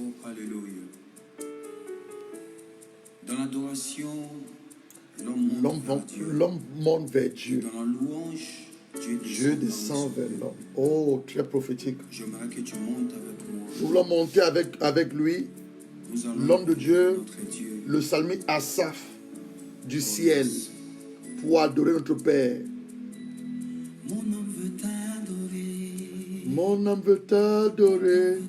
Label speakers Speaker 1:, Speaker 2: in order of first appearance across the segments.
Speaker 1: Oh, alléluia. Dans l'adoration,
Speaker 2: l'homme monte vers Dieu.
Speaker 1: Dans la louange,
Speaker 2: Dieu descend vers l'homme. Oh, très prophétique.
Speaker 1: J'aimerais que tu montes avec moi.
Speaker 2: Nous voulons monter avec lui, l'homme de Dieu, le psalmiste Asaph du ciel, pour adorer notre Père.
Speaker 1: Mon âme veut t'adorer.
Speaker 2: Mon âme veut t'adorer.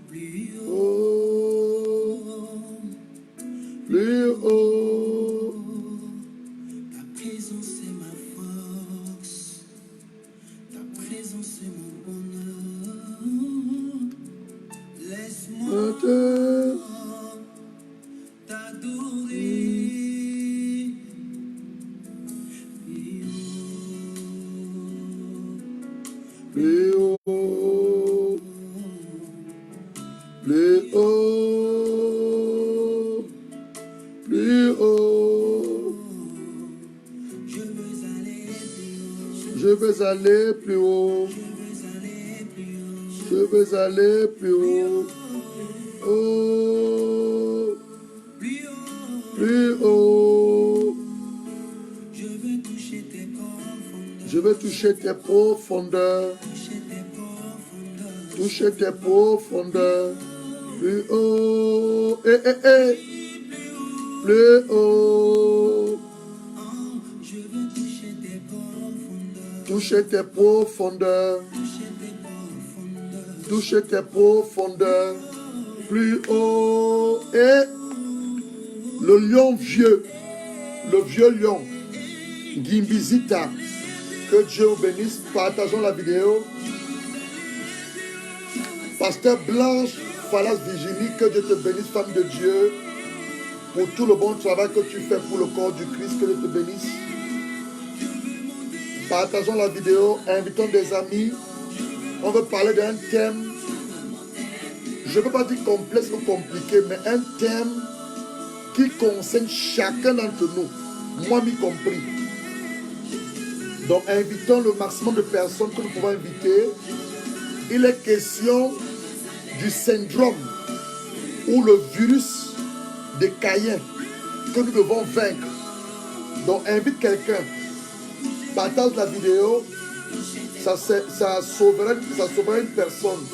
Speaker 1: Plus
Speaker 2: haut, plus haut.
Speaker 1: Ta présence est ma force. Ta présence est mon bonheur. Laisse-moi t'adorer.
Speaker 2: Plus haut, plus haut, plus haut. Je veux aller plus haut. Je veux aller plus haut. Oh, plus haut. Je veux toucher tes profondeurs. Toucher tes profondeurs. Plus haut. Plus haut. Toucher tes profondeurs. Toucher tes profondeurs. Plus haut. Et le lion vieux. Le vieux lion. Gimbizita. Que Dieu vous bénisse. Partageons la vidéo. Pasteur Blanche Falas Virginie, que Dieu te bénisse, femme de Dieu, pour tout le bon travail que tu fais pour le corps du Christ. Que Dieu te bénisse. Partageons la vidéo, invitons des amis. On veut parler d'un thème, je ne veux pas dire complexe ou compliqué, mais un thème qui concerne chacun d'entre nous, moi m'y compris. Donc invitons le maximum de personnes que nous pouvons inviter. Il est question du syndrome ou le virus de Caïn que nous devons vaincre. Donc invite quelqu'un, partage la vidéo, ça sauvera une personne.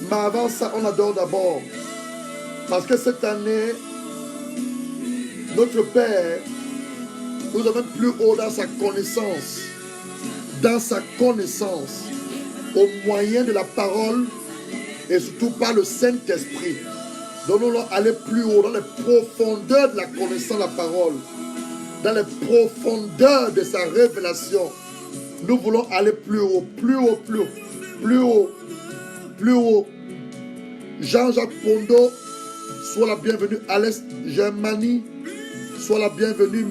Speaker 2: Mais avant ça, on adore d'abord. Parce que cette année, notre Père nous amène plus haut dans sa connaissance. Dans sa connaissance. Au moyen de la parole et surtout par le Saint-Esprit. Donc nous allons aller plus haut dans les profondeurs de la connaissance de la parole. Dans les profondeurs de sa révélation. Nous voulons aller plus haut, plus haut, plus haut, plus haut, plus haut. Jean-Jacques Pondo, sois la bienvenue. Alex Germani, sois la bienvenue.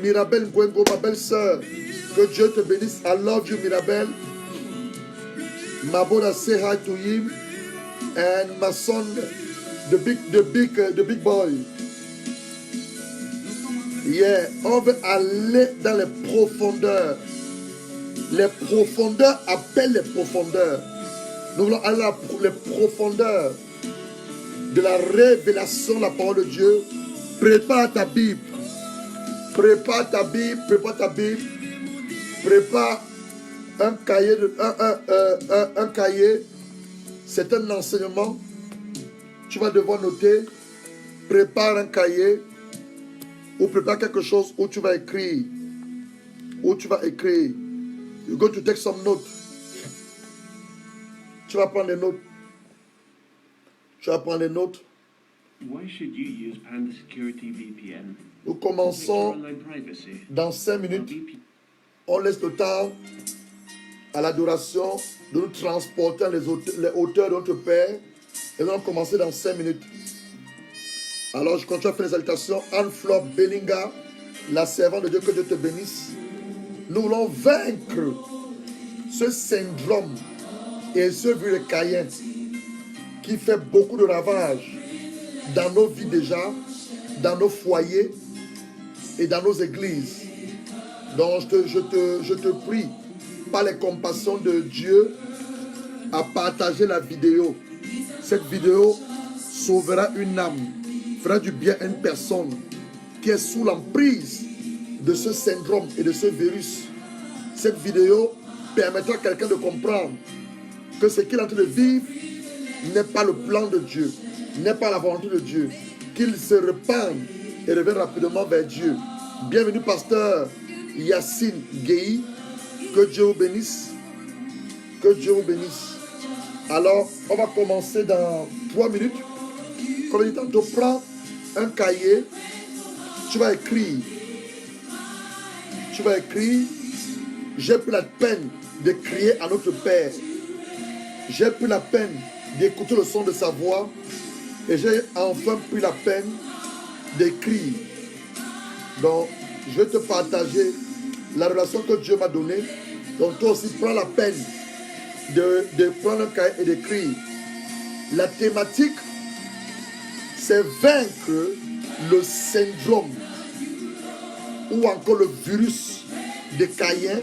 Speaker 2: Mirabel Ngwengo, ma belle-sœur. Que Dieu te bénisse. I love you, Mirabel. Maboda, say hi to him. And my son, the big boy. Yeah, on veut aller dans les profondeurs. Les profondeurs appellent les profondeurs. Nous voulons aller dans les profondeurs de la révélation de la parole de Dieu. Prépare ta Bible. Prépare ta Bible. Prépare ta Bible. Prépare un cahier. Un cahier. C'est un enseignement. Tu vas devoir noter. Prépare un cahier. Ou prépare quelque chose où tu vas écrire. Où tu vas écrire. You're going to take some notes. Tu vas prendre les notes. Tu vas prendre les notes.
Speaker 3: Why should you use Panda Security VPN?
Speaker 2: Nous commençons dans 5 minutes. On laisse le temps à l'adoration de nous transporter les hauteurs de notre Père. Et nous allons commencer dans 5 minutes. Alors je continue à faire les salutations. Anne-Fleur Bellinga, la servante de Dieu, que Dieu te bénisse. Nous voulons vaincre ce syndrome et ce virus de Caïn qui fait beaucoup de ravages dans nos vies déjà, dans nos foyers et dans nos églises. Donc je te prie, par les compassions de Dieu, à partager la vidéo. Cette vidéo sauvera une âme, fera du bien à une personne qui est sous l'emprise de ce syndrome et de ce virus. Cette vidéo permettra à quelqu'un de comprendre que ce qu'il est en train de vivre n'est pas le plan de Dieu, n'est pas la volonté de Dieu, qu'il se repente et revienne rapidement vers Dieu. Bienvenue, pasteur Yacine Gueye. Que Dieu vous bénisse. Que Dieu vous bénisse. Alors, on va commencer dans 3 minutes. Comme je dis tantôt, prends un cahier. Tu vas écrire. Tu vas écrire. J'ai pris la peine de crier à notre Père. J'ai pris la peine d'écouter le son de sa voix. Et j'ai enfin pris la peine d'écrire. Donc, je vais te partager la relation que Dieu m'a donnée. Donc, toi aussi, prends la peine de prendre un cahier et d'écrire. La thématique, c'est vaincre le syndrome ou encore le virus de Caïn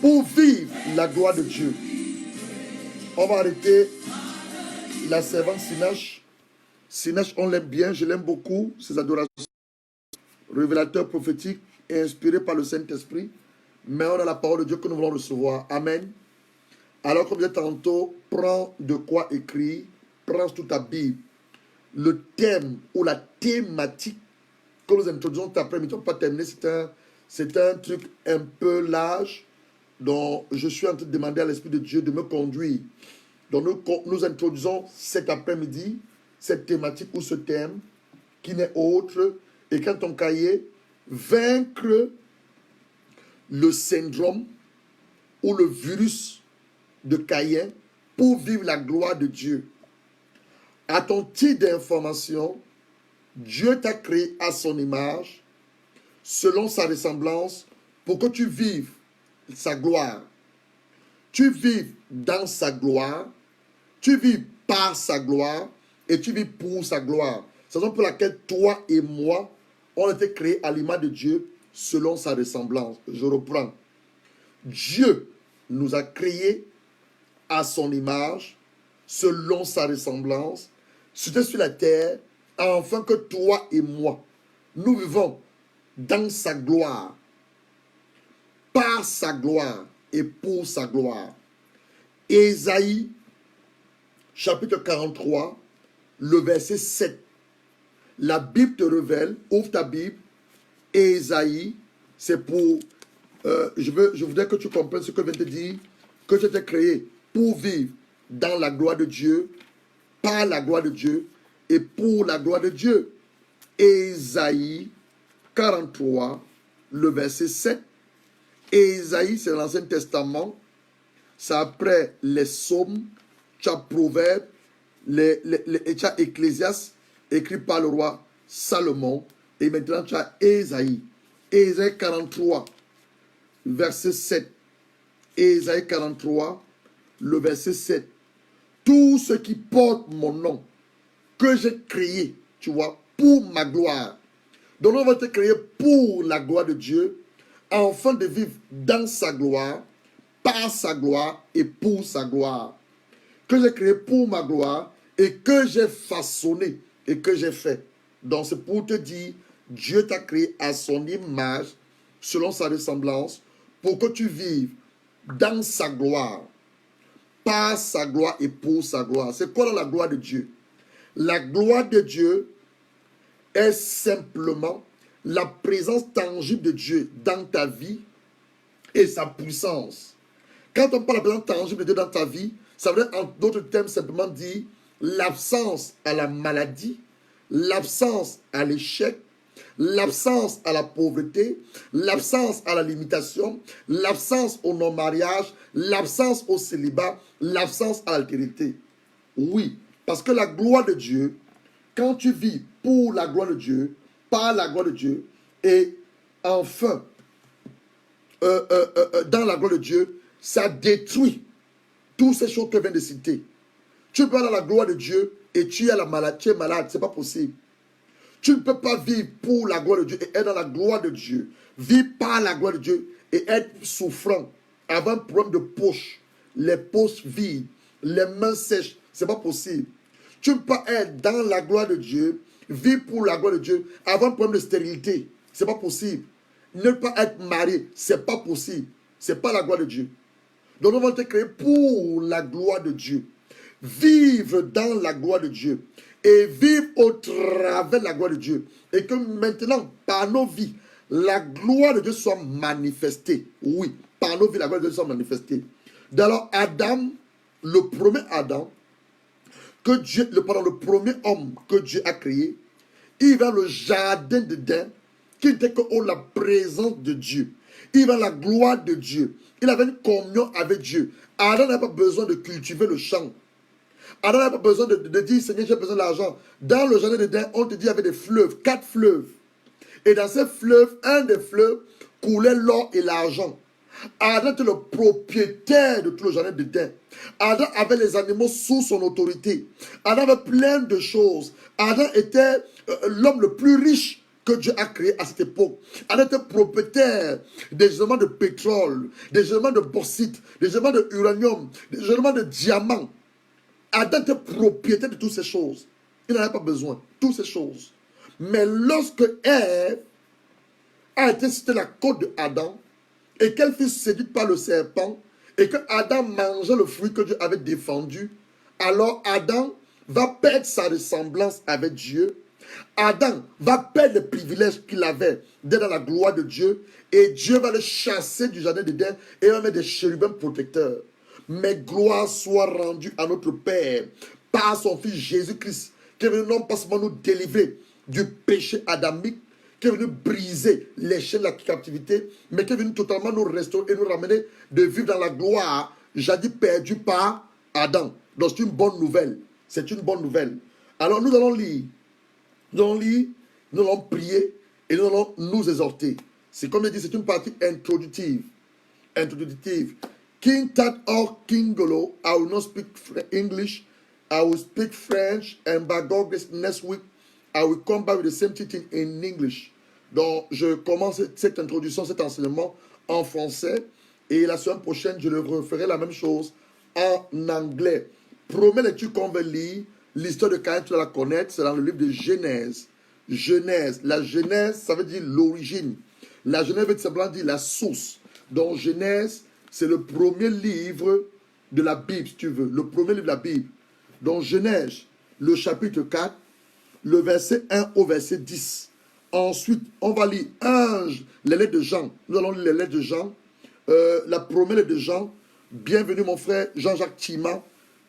Speaker 2: pour vivre la gloire de Dieu. On va arrêter la servante Sinache. Sinache, on l'aime bien, je l'aime beaucoup, ses adorations. Révélateur prophétique et inspiré par le Saint-Esprit. Mais on a la parole de Dieu que nous voulons recevoir. Amen. Alors, comme je disais tantôt, prends de quoi écrire, prends toute ta Bible. Le thème ou la thématique que nous introduisons cet après-midi, on ne peut pas terminer, c'est un truc un peu large, dont je suis en train de demander à l'Esprit de Dieu de me conduire. Donc, nous introduisons cet après-midi cette thématique ou ce thème qui n'est autre, et quand ton cahier, vaincre le syndrome ou le virus de Caïn pour vivre la gloire de Dieu. À ton titre d'information, Dieu t'a créé à son image, selon sa ressemblance, pour que tu vives sa gloire. Tu vives dans sa gloire, tu vis par sa gloire et tu vis pour sa gloire. C'est la raison pour laquelle toi et moi, on a été créés à l'image de Dieu selon sa ressemblance. Je reprends. Dieu nous a créés à son image, selon sa ressemblance, c'était sur la terre, afin que toi et moi, nous vivons dans sa gloire, par sa gloire et pour sa gloire. Ésaïe, chapitre 43, le verset 7. La Bible te révèle, ouvre ta Bible, Ésaïe, c'est pour, je voudrais que tu comprennes ce que je viens de te dire, que tu étais créé pour vivre dans la gloire de Dieu, par la gloire de Dieu et pour la gloire de Dieu. Ésaïe 43, le verset 7. Ésaïe, c'est l'Ancien Testament. C'est après les psaumes, tu as Proverbes, tu as Ecclésiaste, écrit par le roi Salomon. Et maintenant, tu as Ésaïe. Ésaïe 43, verset 7. Ésaïe 43, le verset 7. Tous ceux qui portent mon nom, que j'ai créé, tu vois, pour ma gloire. Donc, on va te créer pour la gloire de Dieu, afin de vivre dans sa gloire, par sa gloire et pour sa gloire. Que j'ai créé pour ma gloire et que j'ai façonné et que j'ai fait. Donc, c'est pour te dire, Dieu t'a créé à son image, selon sa ressemblance, pour que tu vives dans sa gloire, par sa gloire et pour sa gloire. C'est quoi la gloire de Dieu? La gloire de Dieu est simplement la présence tangible de Dieu dans ta vie et sa puissance. Quand on parle de la présence tangible de Dieu dans ta vie, ça veut dire en d'autres termes simplement dire l'absence à la maladie, l'absence à l'échec, l'absence à la pauvreté, l'absence à la limitation, l'absence au non-mariage, l'absence au célibat, l'absence à l'altérité. Oui, parce que la gloire de Dieu, quand tu vis pour la gloire de Dieu, par la gloire de Dieu, et enfin, dans la gloire de Dieu, ça détruit toutes ces choses que je viens de citer. Tu peux aller à la gloire de Dieu et tu es malade, ce n'est pas possible. Tu ne peux pas vivre pour la gloire de Dieu et être dans la gloire de Dieu. Vivre par la gloire de Dieu et être souffrant, avoir un problème de poche. les poches vides, les mains sèches. Ce n'est pas possible. Tu ne peux pas être dans la gloire de Dieu, vivre pour la gloire de Dieu, avoir un problème de stérilité. Ce n'est pas possible. Ne pas être marié, ce n'est pas possible. Ce n'est pas la gloire de Dieu. Donc nous avons été créés pour la gloire de Dieu. Vivre dans la gloire de Dieu. Et vivre au travers de la gloire de Dieu. Et que maintenant, par nos vies, la gloire de Dieu soit manifestée. Oui, par nos vies, la gloire de Dieu soit manifestée. Alors Adam, le premier Adam, le premier homme que Dieu a créé, il va le jardin d'Éden, qui n'était que la présence de Dieu. Il va la gloire de Dieu. Il avait une communion avec Dieu. Adam n'a pas besoin de cultiver le champ. Adam n'a pas besoin de dire, Seigneur, j'ai besoin d'argent. Dans le jardin d'Éden, on te dit, il y avait des fleuves, 4 fleuves. Et dans ces fleuves, un des fleuves coulait l'or et l'argent. Adam était le propriétaire de tout le jardin d'Éden. Adam avait les animaux sous son autorité. Adam avait plein de choses. Adam était l'homme le plus riche que Dieu a créé à cette époque. Adam était propriétaire des gisements de pétrole, des gisements de bauxite, des gisements de uranium, des gisements de diamants. Adam était propriétaire de toutes ces choses. Il n'en avait pas besoin. Toutes ces choses. Mais lorsque Ève a été sur la côte de Adam, et qu'elle fut séduite par le serpent, et que Adam mangeait le fruit que Dieu avait défendu, alors Adam va perdre sa ressemblance avec Dieu. Adam va perdre les privilèges qu'il avait d'être dans la gloire de Dieu, et Dieu va le chasser du jardin d'Éden et va mettre des chérubins protecteurs. Mais gloire soit rendue à notre Père par son Fils Jésus-Christ, qui est venu non pas seulement nous délivrer du péché adamique, qui est venu briser les chaînes de la captivité, mais qui est venu totalement nous restaurer et nous ramener de vivre dans la gloire, jadis perdue par Adam. Donc c'est une bonne nouvelle. C'est une bonne nouvelle. Alors nous allons lire. Nous allons prier et nous allons nous exhorter. C'est comme je dis, c'est une partie introductive. King Tat or Kingolo, I will not speak English. I will speak French, and by God grace next week, I will come back with the same teaching in English. Donc, je commence cette introduction, cet enseignement en français, et la semaine prochaine, je le referai la même chose en anglais. Première lecture qu'on va lire, l'histoire de Caïn, tu dois la connaître, c'est dans le livre de Genèse. Genèse, la Genèse, ça veut dire l'origine. La Genèse veut simplement dire la source. Donc, Genèse, c'est le premier livre de la Bible, si tu veux, le premier livre de la Bible. Donc, Genèse, le chapitre 4, le verset 1 au verset 10. Ensuite, on va lire les lettres de Jean. Nous allons lire les lettres de Jean. La première lettre de Jean. Bienvenue mon frère Jean-Jacques Tima.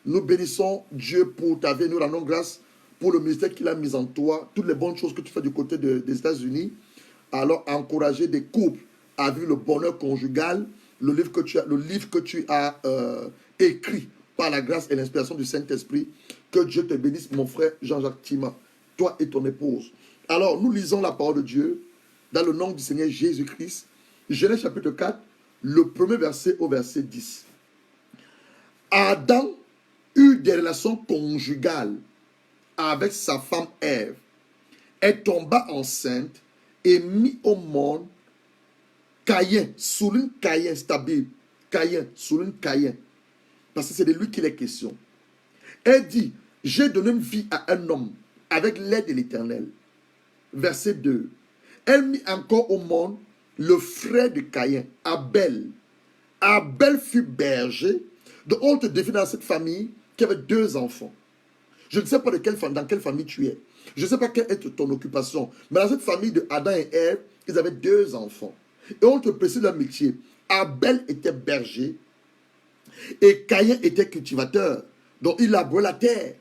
Speaker 2: Nous bénissons Dieu pour ta vie. Nous rendons grâce pour le ministère qu'il a mis en toi. Toutes les bonnes choses que tu fais du côté des États-Unis. Alors, encourager des couples à vivre le bonheur conjugal. Le livre que tu as écrit par la grâce et l'inspiration du Saint-Esprit. Que Dieu te bénisse mon frère Jean-Jacques Tima. Toi et ton épouse. Alors, nous lisons la parole de Dieu dans le nom du Seigneur Jésus-Christ. Genèse chapitre 4, le premier verset au verset 10. Adam eut des relations conjugales avec sa femme Ève. Elle tomba enceinte et mit au monde Caïn. Souligne Caïn, c'est ta Bible. Caïn, souligne Caïn. Parce que c'est de lui qu'il est question. Elle dit, j'ai donné une vie à un homme avec l'aide de l'Éternel. Verset 2. Elle mit encore au monde le frère de Caïn, Abel. Abel fut berger. Donc on te définit dans cette famille qui avait 2 enfants. Je ne sais pas dans quelle famille tu es. Je ne sais pas quelle est ton occupation. Mais dans cette famille de Adam et Ève, ils avaient 2 enfants. Et on te précise leur métier. Abel était berger et Caïn était cultivateur. Donc il labourait la terre.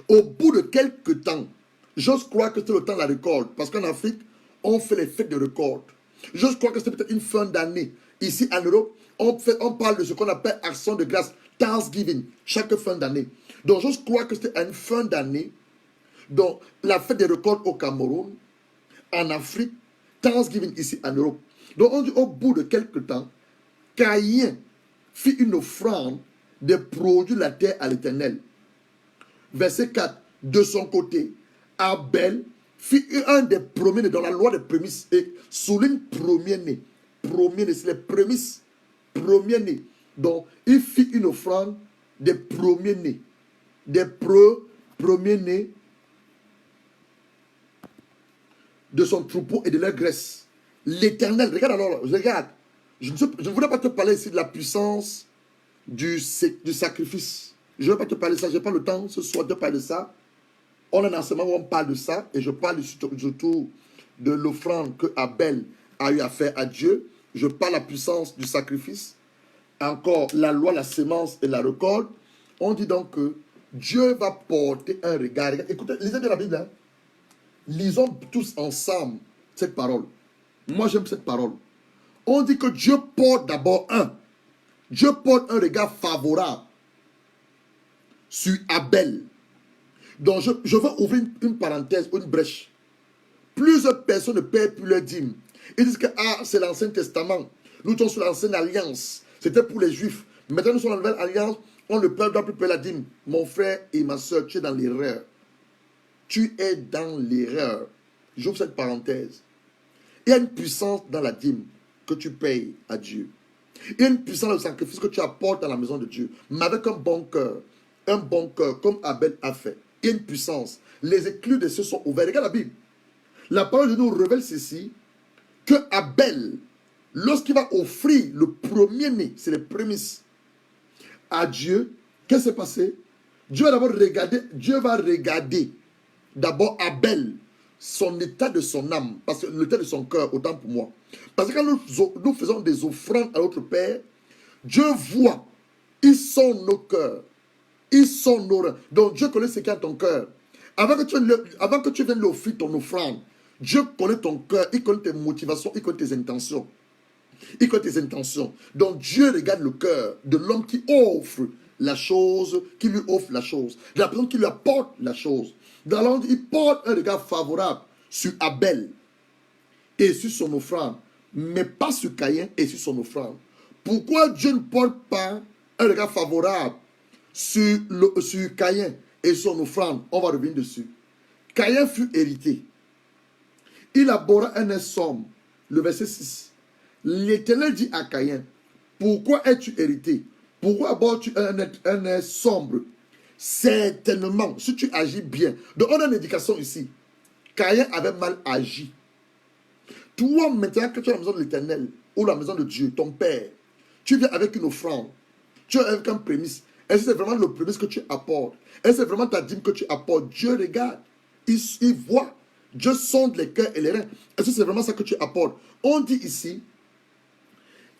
Speaker 2: Au bout de quelques temps, j'ose croire que c'est le temps de la récolte. Parce qu'en Afrique, on fait les fêtes de récolte. J'ose croire que c'est peut-être une fin d'année. Ici en Europe, on parle de ce qu'on appelle action de grâce, Thanksgiving, chaque fin d'année. Donc j'ose croire que c'était une fin d'année. Donc la fête des récoltes au Cameroun, en Afrique, Thanksgiving ici en Europe. Donc on dit au bout de quelques temps, Caïn fit une offrande des produits de la terre à l'Éternel. Verset 4. De son côté, Abel fit un des premiers-nés dans la loi des prémices. Et souligne premier-né. Premier-né, c'est les prémices. Premier-né. Donc, il fit une offrande des premiers-nés. Des premiers-nés de son troupeau et de leur graisse. L'Éternel, regarde alors, regarde. Je ne voudrais pas te parler ici de la puissance du sacrifice. Je ne vais pas te parler de ça, je n'ai pas le temps ce soir de parler de ça. On a un enseignement où on parle de ça, et je parle surtout de l'offrande que Abel a eu à faire à Dieu. Je parle de la puissance du sacrifice. Encore, la loi, la sémence et la récolte. On dit donc que Dieu va porter un regard. Écoutez, lisez de la Bible. Hein. Lisons tous ensemble cette parole. Moi, j'aime cette parole. On dit que Dieu porte d'abord Dieu porte un regard favorable sur Abel. Donc, je veux ouvrir une parenthèse, une brèche. Plusieurs personnes ne paient plus leur dîme. Ils disent que c'est l'Ancien Testament. Nous sommes sur l'Ancienne Alliance. C'était pour les Juifs. Maintenant, nous sommes dans la Nouvelle Alliance. On ne peut plus payer la dîme. Mon frère et ma soeur, tu es dans l'erreur. Tu es dans l'erreur. J'ouvre cette parenthèse. Il y a une puissance dans la dîme que tu payes à Dieu. Il y a une puissance dans le sacrifice que tu apportes dans la maison de Dieu. Mais avec un bon cœur, comme Abel a fait. Il y a une puissance. Les éclus des cieux sont ouverts. Regarde la Bible. La parole de nous révèle ceci, que Abel, lorsqu'il va offrir le premier-né, c'est les prémices, à Dieu, qu'est-ce qui s'est passé? Dieu va regarder d'abord Abel, son état de son âme, parce que l'état de son cœur, autant pour moi. Parce que quand nous faisons des offrandes à notre Père, Dieu voit, ils sont nos cœurs, ils sont nos reins. Donc Dieu connaît ce qu'il y a dans ton cœur. Avant que tu viennes lui offrir ton offrande, Dieu connaît ton cœur, il connaît tes motivations, il connaît tes intentions. Il connaît tes intentions. Donc Dieu regarde le cœur de l'homme qui offre la chose, qui lui offre la chose, de la personne qui lui apporte la chose. Dans l'ordre, il porte un regard favorable sur Abel et sur son offrande, mais pas sur Caïn et sur son offrande. Pourquoi Dieu ne porte pas un regard favorable sur Caïn et son offrande? On va revenir dessus. Caïn fut hérité. Il abhorra un air sombre. Le verset 6. L'Éternel dit à Caïn, pourquoi es-tu hérité? Pourquoi abhorres-tu un air sombre? Certainement, si tu agis bien. Donc on a une indication ici. Caïn avait mal agi. Toi, maintenant que tu es à la maison de l'Éternel, ou la maison de Dieu, ton Père, tu viens avec une offrande. Tu viens avec un prémisse. Est-ce que c'est vraiment le prémisse que tu apportes? Est-ce que c'est vraiment ta dîme que tu apportes? Dieu regarde. Il voit. Dieu sonde les cœurs et les reins. Est-ce que c'est vraiment ça que tu apportes? On dit ici,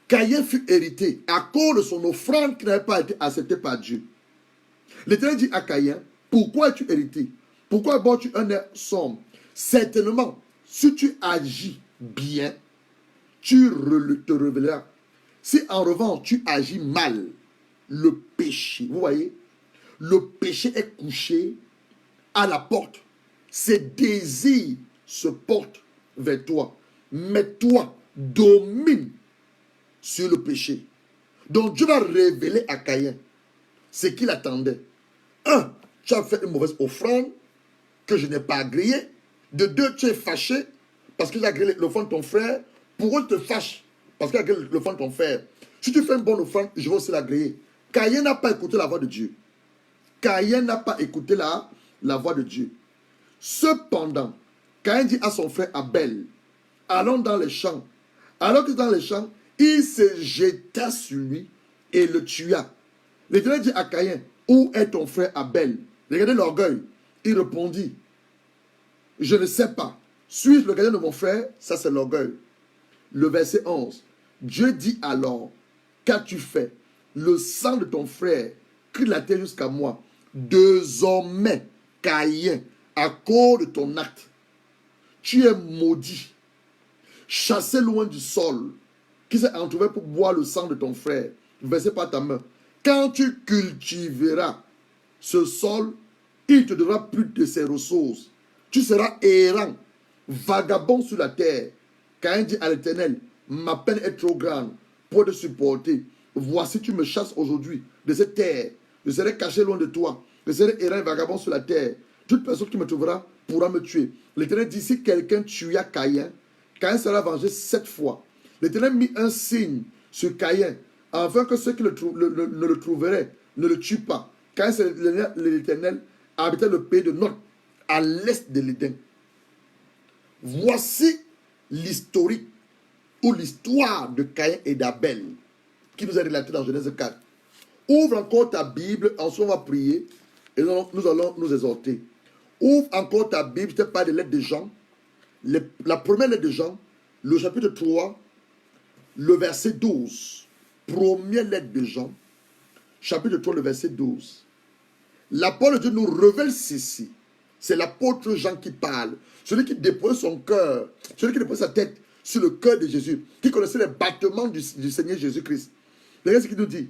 Speaker 2: Caïn fut hérité à cause de son offrande qui n'avait pas été acceptée par Dieu. L'Éternel dit à Caïn, pourquoi es-tu hérité? Pourquoi abordes-tu un air sombre? Certainement, si tu agis bien, tu te révéleras. Si en revanche tu agis mal, le péché, vous voyez, le péché est couché à la porte. Ses désirs se portent vers toi. Mais toi, domine sur le péché. Donc Dieu va révéler à Caïn ce qu'il attendait. 1, tu as fait une mauvaise offrande que je n'ai pas agréée. De 2, tu es fâché parce qu'il a agréé l'offrande de ton frère. Pourquoi tu te fâches parce qu'il a agréé l'offrande de ton frère? Si tu fais une bonne offrande, je vais aussi l'agréer. Caïn n'a pas écouté la voix de Dieu. Caïn n'a pas écouté la voix de Dieu. Cependant, Caïn dit à son frère Abel, allons dans les champs. Alors que dans les champs, il se jeta sur lui et le tua. L'Éternel dit à Caïn, où est ton frère Abel? Regardez l'orgueil. Il répondit, je ne sais pas. Suis-je le gardien de mon frère? Ça c'est l'orgueil. Le verset 11. Dieu dit alors, qu'as-tu fait? Le sang de ton frère crie la terre jusqu'à moi. Désormais, Caïn, à cause de ton acte, tu es maudit, chassé loin du sol, qui s'est entouré pour boire le sang de ton frère, versé par ta main. Quand tu cultiveras ce sol, il te donnera plus de ses ressources. Tu seras errant, vagabond sur la terre. Caïn dit à l'Éternel, ma peine est trop grande pour te supporter. Voici, tu me chasses aujourd'hui de cette terre. Je serai caché loin de toi. Je serai errant et vagabond sur la terre. Toute personne qui me trouvera pourra me tuer. L'Éternel dit, si quelqu'un tua Caïn, Caïn sera vengé 7 fois. L'Éternel mit un signe sur Caïn afin que ceux qui ne le trouveraient ne le tuent pas. Car c'est l'Éternel habitait le pays de Nod, à l'est de l'Éden. Voici l'historique ou l'histoire de Caïn et d'Abel qui nous est relatée dans Genèse 4. Ouvre encore ta Bible, ensuite on va prier et nous allons nous exhorter. Ouvre encore ta Bible, je te parle des lettres de Jean. La première lettre de Jean, le chapitre 3, le verset 12. Première lettre de Jean, chapitre 3, le verset 12. La parole de Dieu nous révèle ceci. C'est l'apôtre Jean qui parle. Celui qui dépose son cœur, celui qui dépose sa tête sur le cœur de Jésus, qui connaissait les battements du Seigneur Jésus-Christ. Regardez ce qu'il nous dit.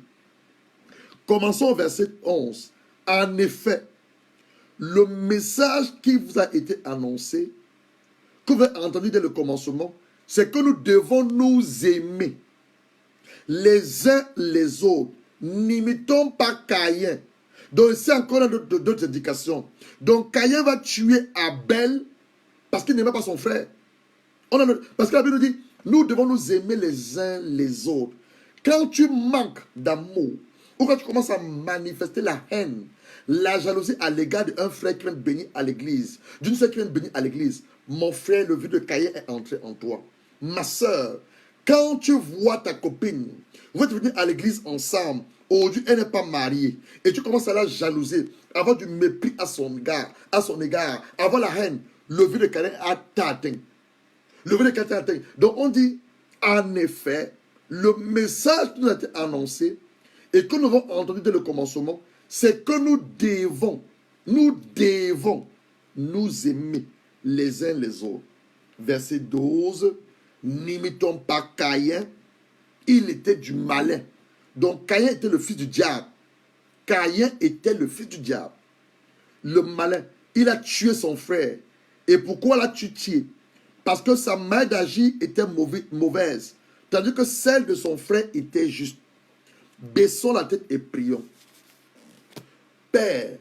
Speaker 2: Commençons au verset 11. En effet, le message qui vous a été annoncé, que vous avez entendu dès le commencement, c'est que nous devons nous aimer les uns les autres. N'imitons pas Caïn. Donc, c'est encore d'autres indications. Donc, Caïn va tuer Abel parce qu'il n'aimait pas son frère. Parce que la Bible nous dit, nous devons nous aimer les uns les autres. Quand tu manques d'amour, ou quand tu commences à manifester la haine, la jalousie à l'égard d'un frère qui vient de bénir à l'église, d'une sœur qui vient de bénir à l'église, mon frère, le vieux de Caïn est entré en toi. Ma soeur, quand tu vois ta copine, vous êtes venus à l'église ensemble, aujourd'hui elle n'est pas mariée, et tu commences à la jalouser, avoir du mépris à son égard, avoir la haine, le vieux de Caïn a atteint. Le vieux de Caïn a atteint. Donc on dit, en effet, le message qui nous a été annoncé, et que nous avons entendu dès le commencement, c'est que nous devons nous aimer les uns les autres. Verset 12, n'imitons pas Caïn, il était du malin. Donc Caïn était le fils du diable. Caïn était le fils du diable. Le malin, il a tué son frère. Et pourquoi l'a-t-il tué? Parce que sa manière d'agir était mauvaise, tandis que celle de son frère était juste. Baissons la tête et prions. Père,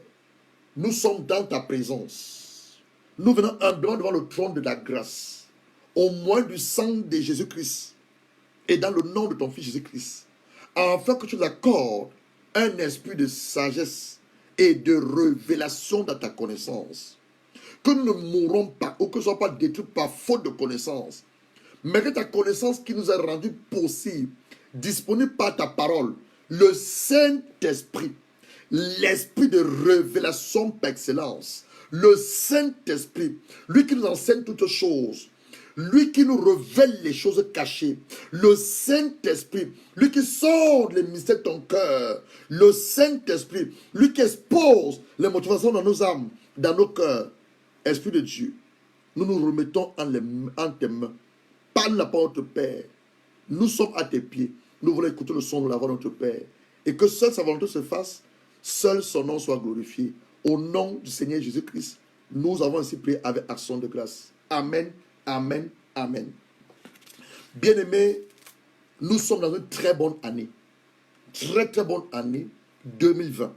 Speaker 2: nous sommes dans ta présence. Nous venons humblement devant le trône de la grâce, au moins du sang de Jésus-Christ et dans le nom de ton Fils Jésus-Christ, afin que tu nous accordes un esprit de sagesse et de révélation dans ta connaissance. Que nous ne mourrons pas ou que nous ne soyons pas détruits par faute de connaissance, mais que ta connaissance qui nous a rendu possible, disponible par ta parole, le Saint-Esprit, l'esprit de révélation par excellence, le Saint-Esprit, lui qui nous enseigne toutes choses, lui qui nous révèle les choses cachées, le Saint-Esprit, lui qui sonde les mystères de ton cœur, le Saint-Esprit, lui qui expose les motivations dans nos âmes, dans nos cœurs. Esprit de Dieu, nous nous remettons en tes mains. Parle la parole de notre Père. Nous sommes à tes pieds. Nous voulons écouter le son de la voix de notre Père. Et que seule sa volonté se fasse, seul son nom soit glorifié. Au nom du Seigneur Jésus-Christ, nous avons ainsi prié avec action de grâce. Amen, amen, amen. Bien-aimés, nous sommes dans une très bonne année. Très, très bonne année 2020.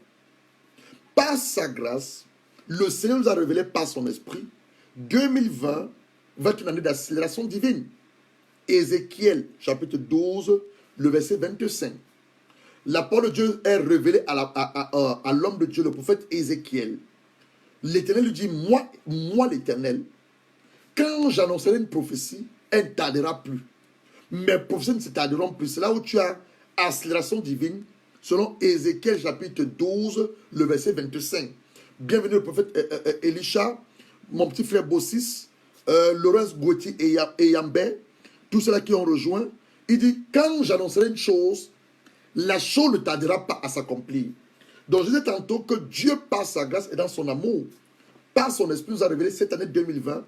Speaker 2: Par sa grâce, le Seigneur nous a révélé par son esprit, 2020 va être une année d'accélération divine. Ézéchiel, chapitre 12, le verset 25. La parole de Dieu est révélée à l'homme de Dieu, le prophète Ézéchiel. L'Éternel lui dit, moi l'Éternel, quand j'annoncerai une prophétie, elle ne tardera plus. Mes prophéties ne se tarderont plus. C'est là où tu as accélération divine, selon Ézéchiel, chapitre 12, le verset 25. Bienvenue le prophète Elisha, mon petit frère Bossis, Laurence Gauthier et Yambé, tous ceux-là qui ont rejoint. Il dit, quand j'annoncerai une chose, la chose ne tardera pas à s'accomplir. Donc je disais tantôt que Dieu, par sa grâce et dans son amour, par son esprit, nous a révélé cette année 2020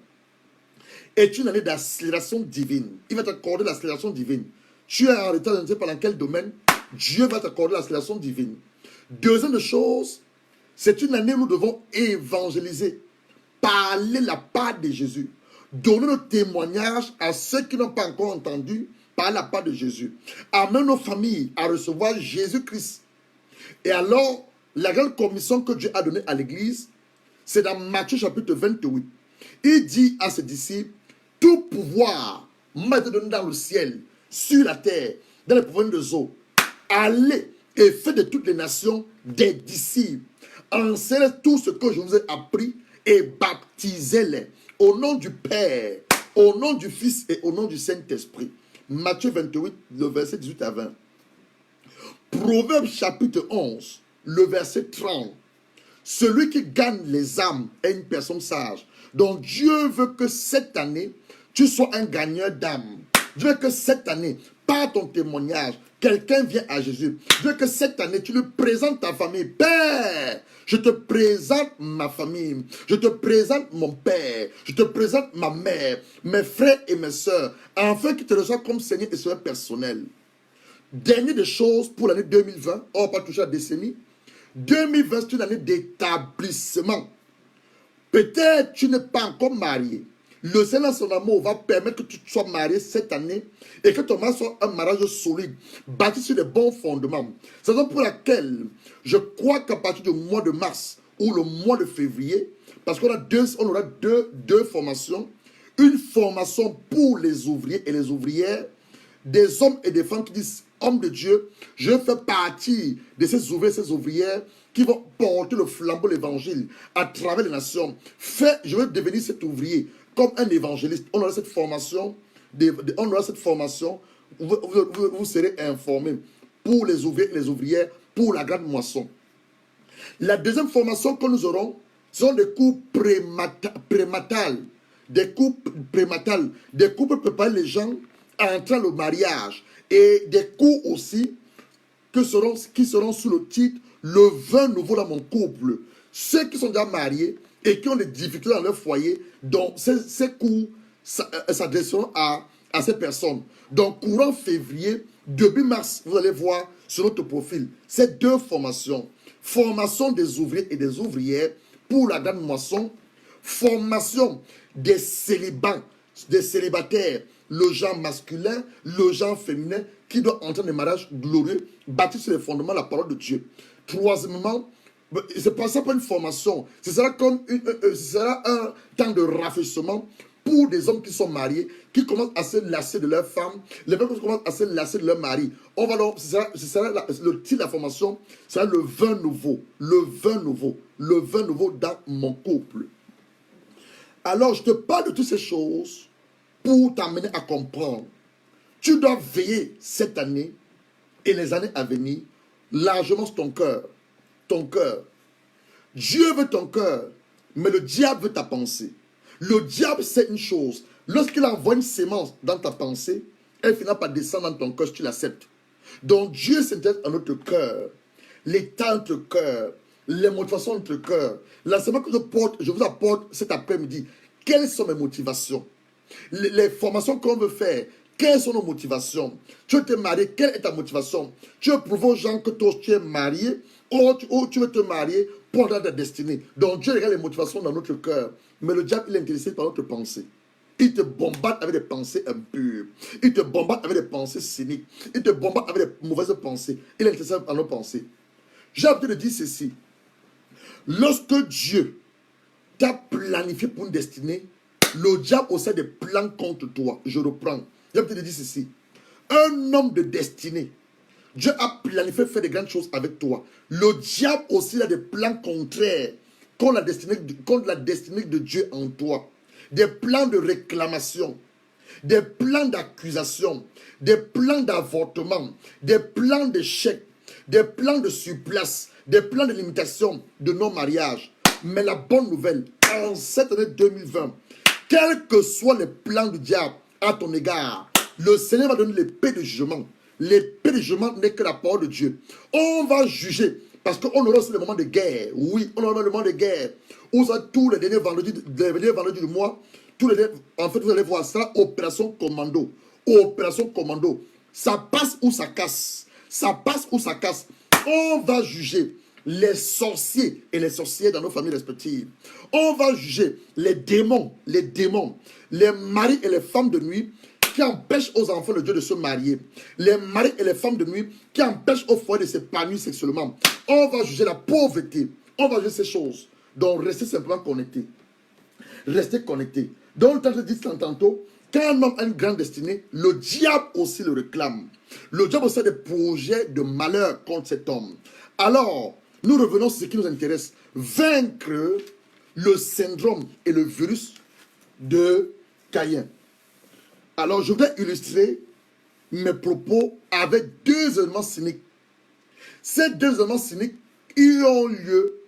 Speaker 2: est une année d'accélération divine. Il va t'accorder l'accélération divine. Tu es en retard, je ne sais pas dans quel domaine, Dieu va t'accorder l'accélération divine. Deuxième chose, c'est une année où nous devons évangéliser, parler la part de Jésus, donner nos témoignages à ceux qui n'ont pas encore entendu par la part de Jésus, amener nos familles à recevoir Jésus-Christ. Et alors, la grande commission que Dieu a donnée à l'église, c'est dans Matthieu chapitre 28. Il dit à ses disciples, tout pouvoir m'a été donné dans le ciel, sur la terre, dans les provinces de eaux. Allez et faites de toutes les nations des disciples. Enseignez tout ce que je vous ai appris et baptisez-les au nom du Père, au nom du Fils et au nom du Saint-Esprit. Matthieu 28, le verset 18 à 20. Proverbe chapitre 11, le verset 30. Celui qui gagne les âmes est une personne sage. Donc Dieu veut que cette année, tu sois un gagneur d'âmes. Dieu veut que cette année, par ton témoignage, quelqu'un vient à Jésus. Dieu veut que cette année, tu lui présentes ta famille. Père, je te présente ma famille. Je te présente mon père. Je te présente ma mère, mes frères et mes soeurs, afin qu'ils te reçoivent comme Seigneur et Sauveur personnel. Dernière des choses pour l'année 2020, on va pas toucher la décennie. 2020, c'est une année d'établissement. Peut-être tu n'es pas encore marié. Le Seigneur, son amour, va permettre que tu sois marié cette année et que ton mariage soit un mariage solide, bâti sur des bons fondements. C'est la raison pour laquelle je crois qu'à partir du mois de mars ou le mois de février, parce qu'on aura deux formations, une formation pour les ouvriers et les ouvrières, des hommes et des femmes qui disent, homme de Dieu, je fais partie de ces ouvriers, ces ouvrières qui vont porter le flambeau de l'évangile à travers les nations. Je veux devenir cet ouvrier comme un évangéliste. On aura cette formation, vous serez informés pour les ouvriers et les ouvrières, pour la grande moisson. La deuxième formation que nous aurons sont des cours prématales. Des cours prématales. Des cours pour préparer les gens à entrer au mariage. Et des cours aussi qui seront sous le titre « Le vin nouveau dans mon couple ». Ceux qui sont déjà mariés et qui ont des difficultés dans leur foyer, donc ces cours s'adresseront à ces personnes. Donc, courant février, début mars, vous allez voir sur notre profil ces deux formations. Formation des ouvriers et des ouvrières pour la grande moisson. Formation des célibataires, le genre masculin, le genre féminin, qui doit entrer dans les mariages glorieux, bâtis sur les fondements de la parole de Dieu. Troisièmement, c'est pas ça pour une formation, ce sera un temps de rafraîchissement pour des hommes qui sont mariés, qui commencent à se lasser de leur femme, les femmes qui commencent à se lasser de leur mari. Le titre de la formation, sera le vin nouveau, le vin nouveau, le vin nouveau dans mon couple. Alors, je te parle de toutes ces choses pour t'amener à comprendre. Tu dois veiller cette année et les années à venir largement sur ton cœur. Ton cœur. Dieu veut ton cœur, mais le diable veut ta pensée. Le diable, c'est une chose. Lorsqu'il envoie une sémence dans ta pensée, elle finira par descendre dans ton cœur si tu l'acceptes. Donc Dieu s'intéresse à notre cœur, l'état de notre cœur, les motivations de notre cœur. La semaine que je vous apporte cet après-midi, quelles sont mes motivations? Les formations qu'on veut faire, quelles sont nos motivations? Tu veux te marier, quelle est ta motivation? Tu veux prouver aux gens que toi tu es marié ou tu veux te marier pour entrer dans ta destinée. Donc Dieu regarde les motivations dans notre cœur. Mais le diable, il est intéressé par notre pensée. Il te bombarde avec des pensées impures. Il te bombarde avec des pensées cyniques. Il te bombarde avec des mauvaises pensées. Il est intéressé par nos pensées. J'ai envie de dire ceci. Lorsque Dieu t'a planifié pour une destinée, le diable aussi a des plans contre toi. Je reprends. J'ai envie de dire ceci. Un homme de destinée, Dieu a planifié faire des grandes choses avec toi. Le diable aussi a des plans contraires contre la destinée de Dieu en toi. Des plans de réclamation, des plans d'accusation, des plans d'avortement, des plans d'échec, des plans de surplace, des plans de limitation de non-mariage. Mais la bonne nouvelle, en cette année 2020, quels que soient les plans du diable à ton égard, le Seigneur va donner l'épée de jugement. L'épée de jugement n'est que la parole de Dieu. On va juger. Parce qu'on aura aussi le moment de guerre. Oui, on aura le moment de guerre. Où ça, tous les derniers vendredis du mois, en fait, vous allez voir ça, opération commando. Opération commando. Ça passe ou ça casse. Ça passe ou ça casse. On va juger les sorciers et les sorcières dans nos familles respectives. On va juger les démons, les maris et les femmes de nuit qui empêchent aux enfants de Dieu de se marier. Les maris et les femmes de nuit qui empêchent aux foyers de s'épanouir sexuellement. On va juger la pauvreté. On va juger ces choses. Donc, restez simplement connectés. Restez connectés. Donc, le temps de dire tantôt, Quand un homme a une grande destinée, le diable aussi le réclame. Le diable aussi a des projets de malheur contre cet homme. Alors, nous revenons sur ce qui nous intéresse. Vaincre le syndrome et le virus de Caïn. Alors, je vais illustrer mes propos avec deux éléments cyniques. Ces deux éléments cyniques, ils ont lieu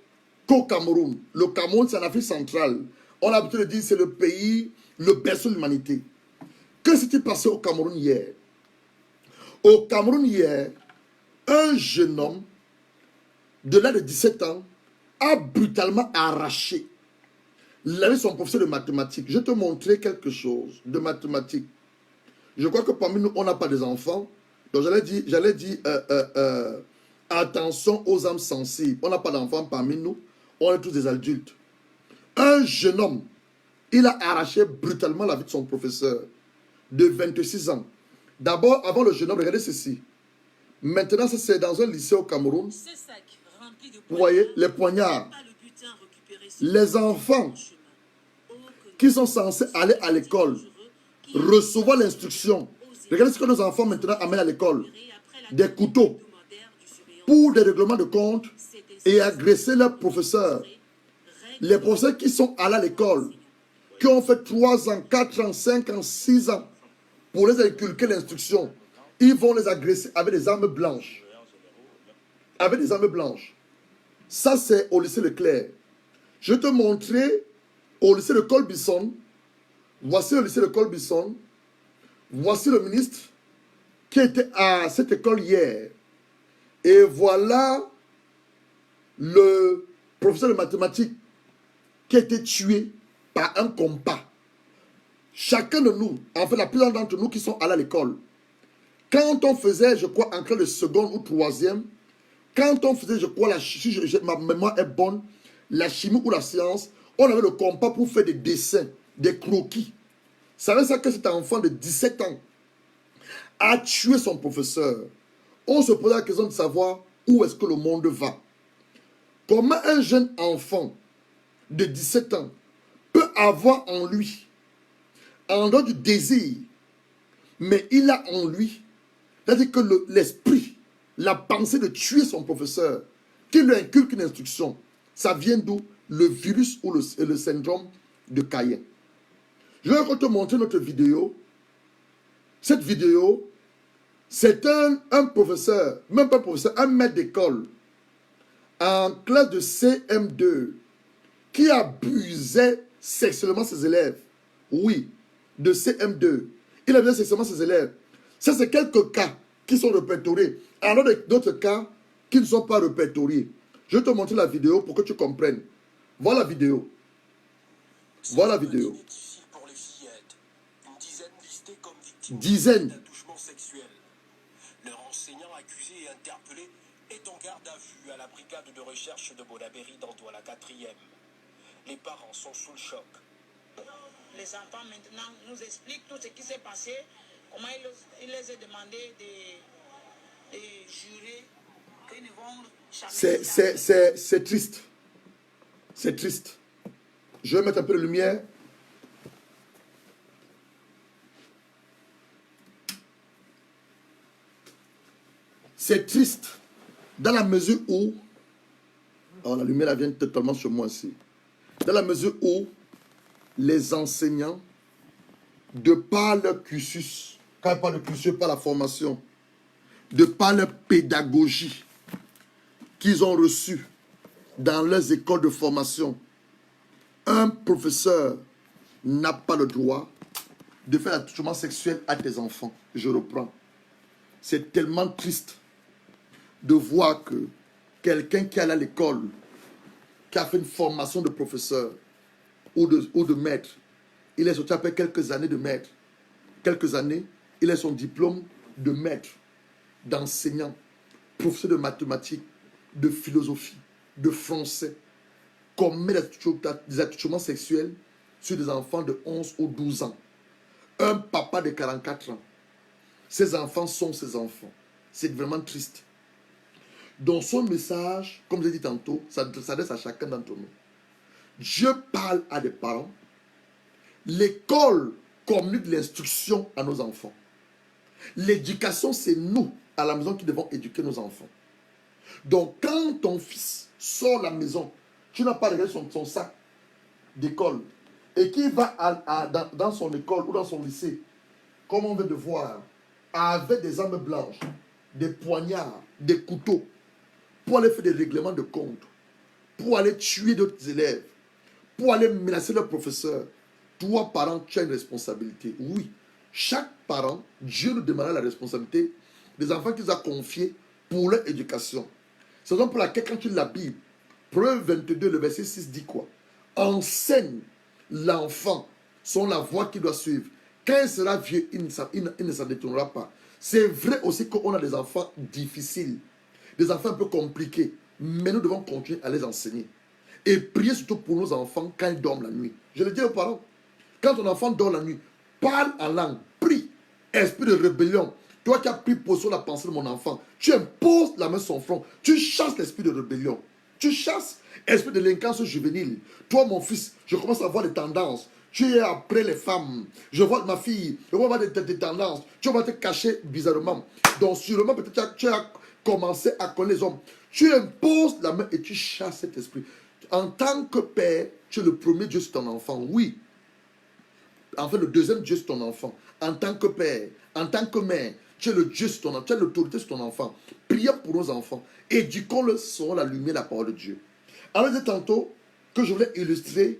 Speaker 2: qu'au Cameroun. Le Cameroun, c'est en Afrique centrale. On a l'habitude de dire que c'est le pays, le berceau de l'humanité. Que s'est-il passé au Cameroun hier? Au Cameroun hier, un jeune homme de l'âge de 17 ans a brutalement arraché. Il avait son professeur de mathématiques. Je vais te montrer quelque chose de mathématiques. Je crois que parmi nous, on n'a pas des enfants. Donc j'allais dire attention aux âmes sensibles. On n'a pas d'enfants parmi nous. On est tous des adultes. Un jeune homme, il a arraché brutalement la vie de son professeur de 26 ans. D'abord, avant le jeune homme, regardez ceci. Maintenant, ça c'est dans un lycée au Cameroun. Vous voyez, les poignards. Les enfants qui sont censés aller à l'école, recevoir l'instruction. Regardez ce que nos enfants maintenant amènent à l'école. Des couteaux pour des règlements de compte et agresser leurs professeurs. Les professeurs qui sont allés à l'école, qui ont fait 3 ans, 4 ans, 5 ans, 6 ans pour les inculquer l'instruction, ils vont les agresser avec des armes blanches. Avec des armes blanches. Ça, c'est au lycée Leclerc. Je vais te montrer au lycée de Colbisson. Voici le lycée de Colbisson. Voici le ministre qui était à cette école hier. Et voilà le professeur de mathématiques qui a été tué par un compas. Chacun de nous, en fait la plupart d'entre nous qui sont allés à l'école, quand on faisait, je crois, en classe de seconde ou troisième, quand on faisait, je crois, ma mémoire est bonne, la chimie ou la science, on avait le compas pour faire des dessins, des croquis. Savez ça que cet enfant de 17 ans a tué son professeur. On se posait la question de savoir où est-ce que le monde va. Comment un jeune enfant de 17 ans peut avoir en lui, en dehors du désir, mais il a en lui, c'est-à-dire que l'esprit, la pensée de tuer son professeur, qui lui inculque une instruction, ça vient d'où? Le virus ou le syndrome de Caïn. Je vais encore te montrer notre vidéo. Cette vidéo, c'est un professeur, même pas un professeur, un maître d'école, en classe de CM2, qui abusait sexuellement ses élèves. Oui, de CM2. Il abusait sexuellement ses élèves. Ça, c'est quelques cas qui sont répertoriés. Alors, d'autres cas qui ne sont pas répertoriés. Je vais te montrer la vidéo pour que tu comprennes. Voilà la vidéo. Voilà la vidéo.
Speaker 4: Pour les fillettes, une dizaine listées comme victimes
Speaker 2: Dizaines.
Speaker 4: d'attouchements sexuels. Leur enseignant accusé et interpellé est en garde à vue à la brigade de recherche de Bonabéry dans Douala 4e. Les parents sont sous le choc.
Speaker 5: Les enfants maintenant nous expliquent tout ce qui s'est passé, comment il les a demandé de jurer qu'ils ne vont jamais...
Speaker 2: C'est triste. C'est triste. Je vais mettre un peu de lumière. C'est triste dans la mesure où... Oh, la lumière elle vient totalement sur moi ici. Dans la mesure où les enseignants, de par leur cursus, quand je parle de cursus, pas la formation, de par leur pédagogie qu'ils ont reçue dans leurs écoles de formation, un professeur n'a pas le droit de faire l'attouchement sexuel à tes enfants. Je reprends. C'est tellement triste de voir que quelqu'un qui est allé à l'école, qui a fait une formation de professeur ou de maître, il est sorti après quelques années de maître. Quelques années, il a son diplôme de maître, d'enseignant, professeur de mathématiques, de philosophie, de français, commet des attouchements sexuels sur des enfants de 11 ou 12 ans. Un papa de 44 ans. Ces enfants sont ses enfants. C'est vraiment triste. Dans son message, comme je l'ai dit tantôt, ça s'adresse à chacun d'entre nous. Dieu parle à des parents. L'école communique l'instruction à nos enfants. L'éducation, c'est nous, à la maison, qui devons éduquer nos enfants. Donc, quand ton fils sort de la maison, tu n'as pas regardé son sac d'école, et qu'il va dans son école ou dans son lycée, comme on veut de voir, avec des armes blanches, des poignards, des couteaux, pour aller faire des règlements de compte, pour aller tuer d'autres élèves, pour aller menacer leurs professeurs. Toi, parent, tu as une responsabilité. Oui, chaque parent, Dieu nous demande la responsabilité des enfants qu'il a confiés pour leur éducation. C'est la raison pour laquelle, quand tu lis la Bible, Proverbe 22, le verset 6 dit quoi? Enseigne l'enfant sur la voie qu'il doit suivre. Quand il sera vieux, il ne s'en détournera pas. C'est vrai aussi qu'on a des enfants difficiles, des enfants un peu compliqués, mais nous devons continuer à les enseigner. Et prier surtout pour nos enfants quand ils dorment la nuit. Je le dis aux parents, quand ton enfant dort la nuit, parle en langue, prie. Esprit de rébellion, toi qui as pris position la pensée de mon enfant, tu imposes la main sur son front, tu chasses l'esprit de rébellion, tu chasses l'esprit de délinquance juvénile. Toi, mon fils, je commence à voir des tendances. Tu es après les femmes. Je vois ma fille, je vois des tendances. Tu vas te cacher bizarrement. Donc, sûrement, peut-être tu as commencé à connaître les hommes. Tu imposes la main et tu chasses cet esprit. En tant que père, tu es le premier Dieu sur ton enfant. Oui. En fait, le deuxième Dieu sur ton enfant. En tant que père, en tant que mère, tu es le Dieu sur ton enfant. Tu as l'autorité sur ton enfant. Prions pour nos enfants. Éduquons-le sur la lumière de la parole de Dieu. Alors, je disais tantôt que je voulais illustrer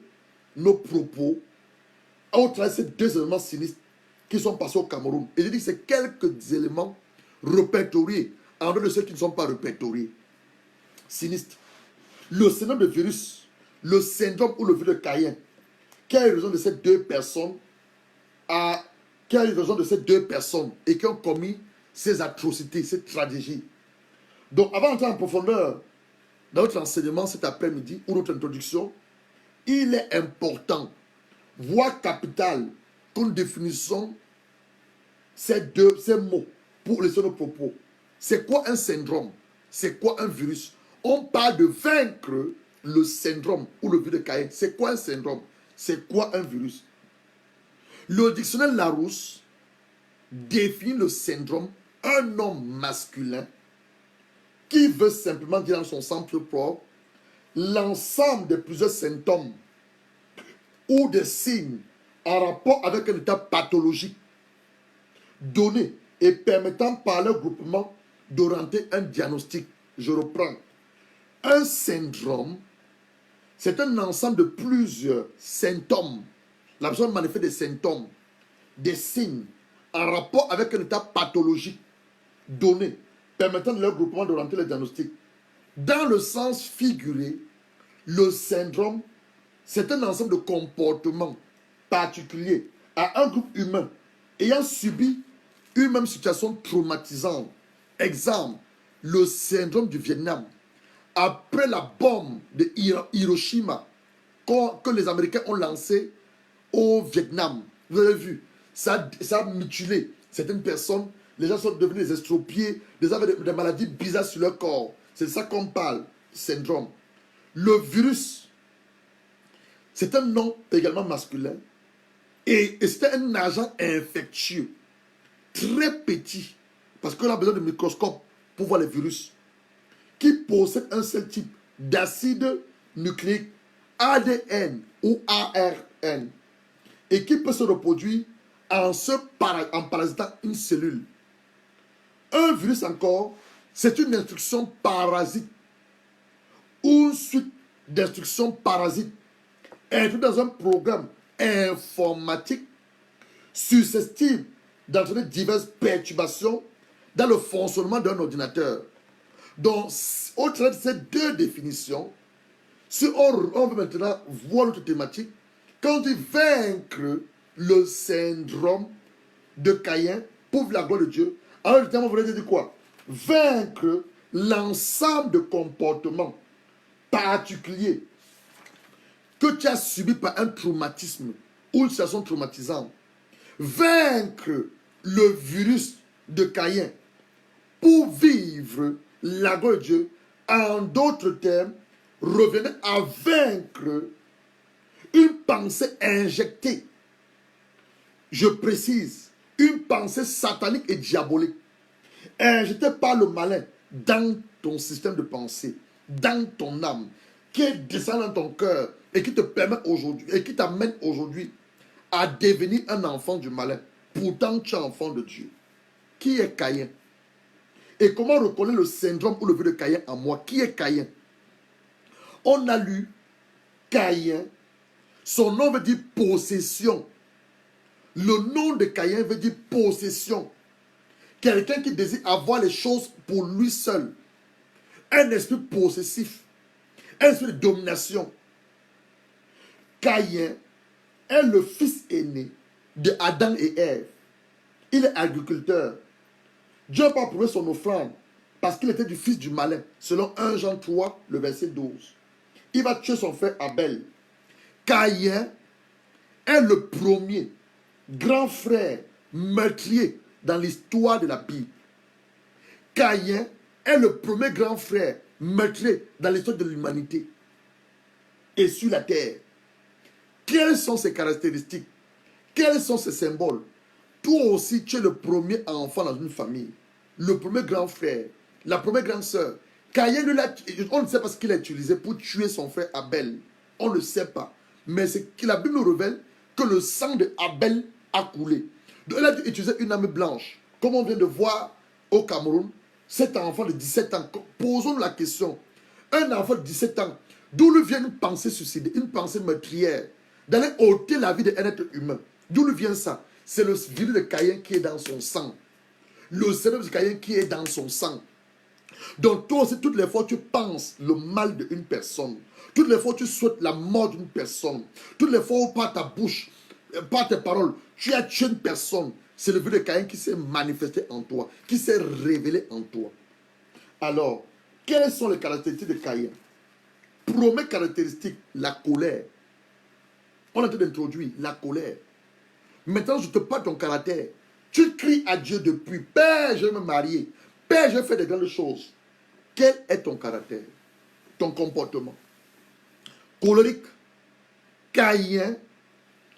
Speaker 2: nos propos au travers de ces deux éléments sinistres qui sont passés au Cameroun. Et je dis que c'est quelques éléments répertoriés en dehors de ceux qui ne sont pas répertoriés. Sinistres. Le syndrome de virus, le syndrome ou le virus de Caïn, qui a eu raison de ces deux personnes, et qui ont commis ces atrocités, ces tragédies. Donc, avant d'entrer en profondeur dans notre enseignement cet après-midi ou notre introduction, il est important, voire capital, que nous définissons ces mots pour laisser nos propos. C'est quoi un syndrome? C'est quoi un virus? On parle de vaincre le syndrome ou le virus de Caïn. C'est quoi un syndrome? C'est quoi un virus? Le dictionnaire Larousse définit le syndrome un homme masculin qui veut simplement dire dans son sens propre l'ensemble de plusieurs symptômes ou des signes en rapport avec un état pathologique donné et permettant par leur groupement d'orienter un diagnostic. Je reprends. Un syndrome, c'est un ensemble de plusieurs symptômes. La personne manifeste des symptômes, des signes en rapport avec un état pathologique donné, permettant de leur groupement d'orienter le diagnostic. Dans le sens figuré, le syndrome, c'est un ensemble de comportements particuliers à un groupe humain ayant subi une même situation traumatisante. Exemple, le syndrome du Vietnam. Après la bombe de Hiroshima que les Américains ont lancée au Vietnam, vous avez vu, ça a mutilé certaines personnes. Les gens sont devenus des estropiés, des maladies bizarres sur leur corps. C'est de ça qu'on parle, syndrome. Le virus, c'est un nom également masculin et c'est un agent infectieux très petit, parce qu'on a besoin de microscope pour voir les virus, qui possède un seul type d'acide nucléique, ADN ou ARN, et qui peut se reproduire en parasitant une cellule. Un virus encore, c'est une instruction parasite ou une suite d'instructions parasites introduites dans un programme informatique susceptible d'entraîner diverses perturbations dans le fonctionnement d'un ordinateur. Donc, au travers de ces deux définitions, si on veut maintenant voir notre thématique, quand on dit vaincre le syndrome de Caïn pour la gloire de Dieu, alors le terme on voulait dire quoi? Vaincre l'ensemble de comportements particuliers que tu as subis par un traumatisme ou une situation traumatisante. Vaincre le virus de Caïn pour vivre la gloire de Dieu. En d'autres termes, revenez à vaincre une pensée injectée Je précise, une pensée satanique et diabolique injectée par le malin dans ton système de pensée, dans ton âme, qui est descendue dans ton cœur et qui te permet aujourd'hui, et qui t'amène aujourd'hui à devenir un enfant du malin. Pourtant, tu es enfant de Dieu. Qui est Caïn? Et comment reconnaître le syndrome ou le vœu de Caïn en moi? Qui est Caïn? On a lu Caïn. Son nom veut dire possession. Le nom de Caïn veut dire possession. Quelqu'un qui désire avoir les choses pour lui seul. Un esprit possessif. Un esprit de domination. Caïn est le fils aîné de Adam et Ève. Il est agriculteur. Dieu n'a pas approuvé son offrande parce qu'il était du fils du malin, selon 1 Jean 3, le verset 12. Il va tuer son frère Abel. Caïn est le premier grand frère meurtrier dans l'histoire de la Bible. Caïn est le premier grand frère meurtrier dans l'histoire de l'humanité et sur la terre. Quelles sont ses caractéristiques? Quels sont ses symboles? Toi aussi, tu es le premier enfant dans une famille. Le premier grand frère. La première grande sœur. Caïn, on ne sait pas ce qu'il a utilisé pour tuer son frère Abel. On ne sait pas. Mais c'est que la Bible nous révèle que le sang de Abel a coulé. Donc, il a dû utiliser une âme blanche. Comme on vient de voir au Cameroun, cet enfant de 17 ans. Posons la question. Un enfant de 17 ans, d'où lui vient une pensée suicidaire, une pensée meurtrière, d'aller ôter la vie d'un être humain? D'où lui vient ça? C'est le virus de Caïn qui est dans son sang. Le cerveau de Caïn qui est dans son sang. Donc toi aussi, toutes les fois tu penses le mal d'une personne, toutes les fois tu souhaites la mort d'une personne, toutes les fois par ta bouche, par tes paroles, tu as tué une personne, c'est le virus de Caïn qui s'est manifesté en toi, qui s'est révélé en toi. Alors, quelles sont les caractéristiques de Caïn? Première caractéristique, la colère. On a d'introduire la colère. Maintenant, je te parle de ton caractère. Tu cries à Dieu depuis, Père, je vais me marier. Père, je vais faire de grandes choses. Quel est ton caractère? Ton comportement? Colérique. Caïn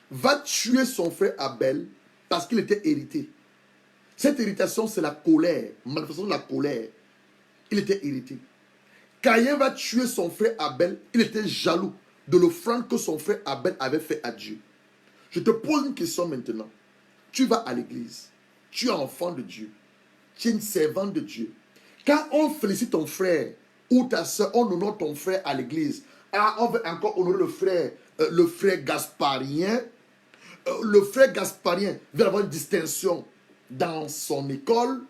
Speaker 2: va tuer son frère Abel parce qu'il était irrité. Cette irritation, c'est la colère. Manifestation de la colère. Il était irrité. Caïn va tuer son frère Abel. Il était jaloux de l'offrande que son frère Abel avait fait à Dieu. Je te pose une question maintenant. Tu vas à l'église. Tu es enfant de Dieu. Tu es une servante de Dieu. Quand on félicite ton frère ou ta soeur, on honore ton frère à l'église. Ah, on veut encore honorer le frère Gasparien. Le frère Gasparien vient avoir une distinction dans son école.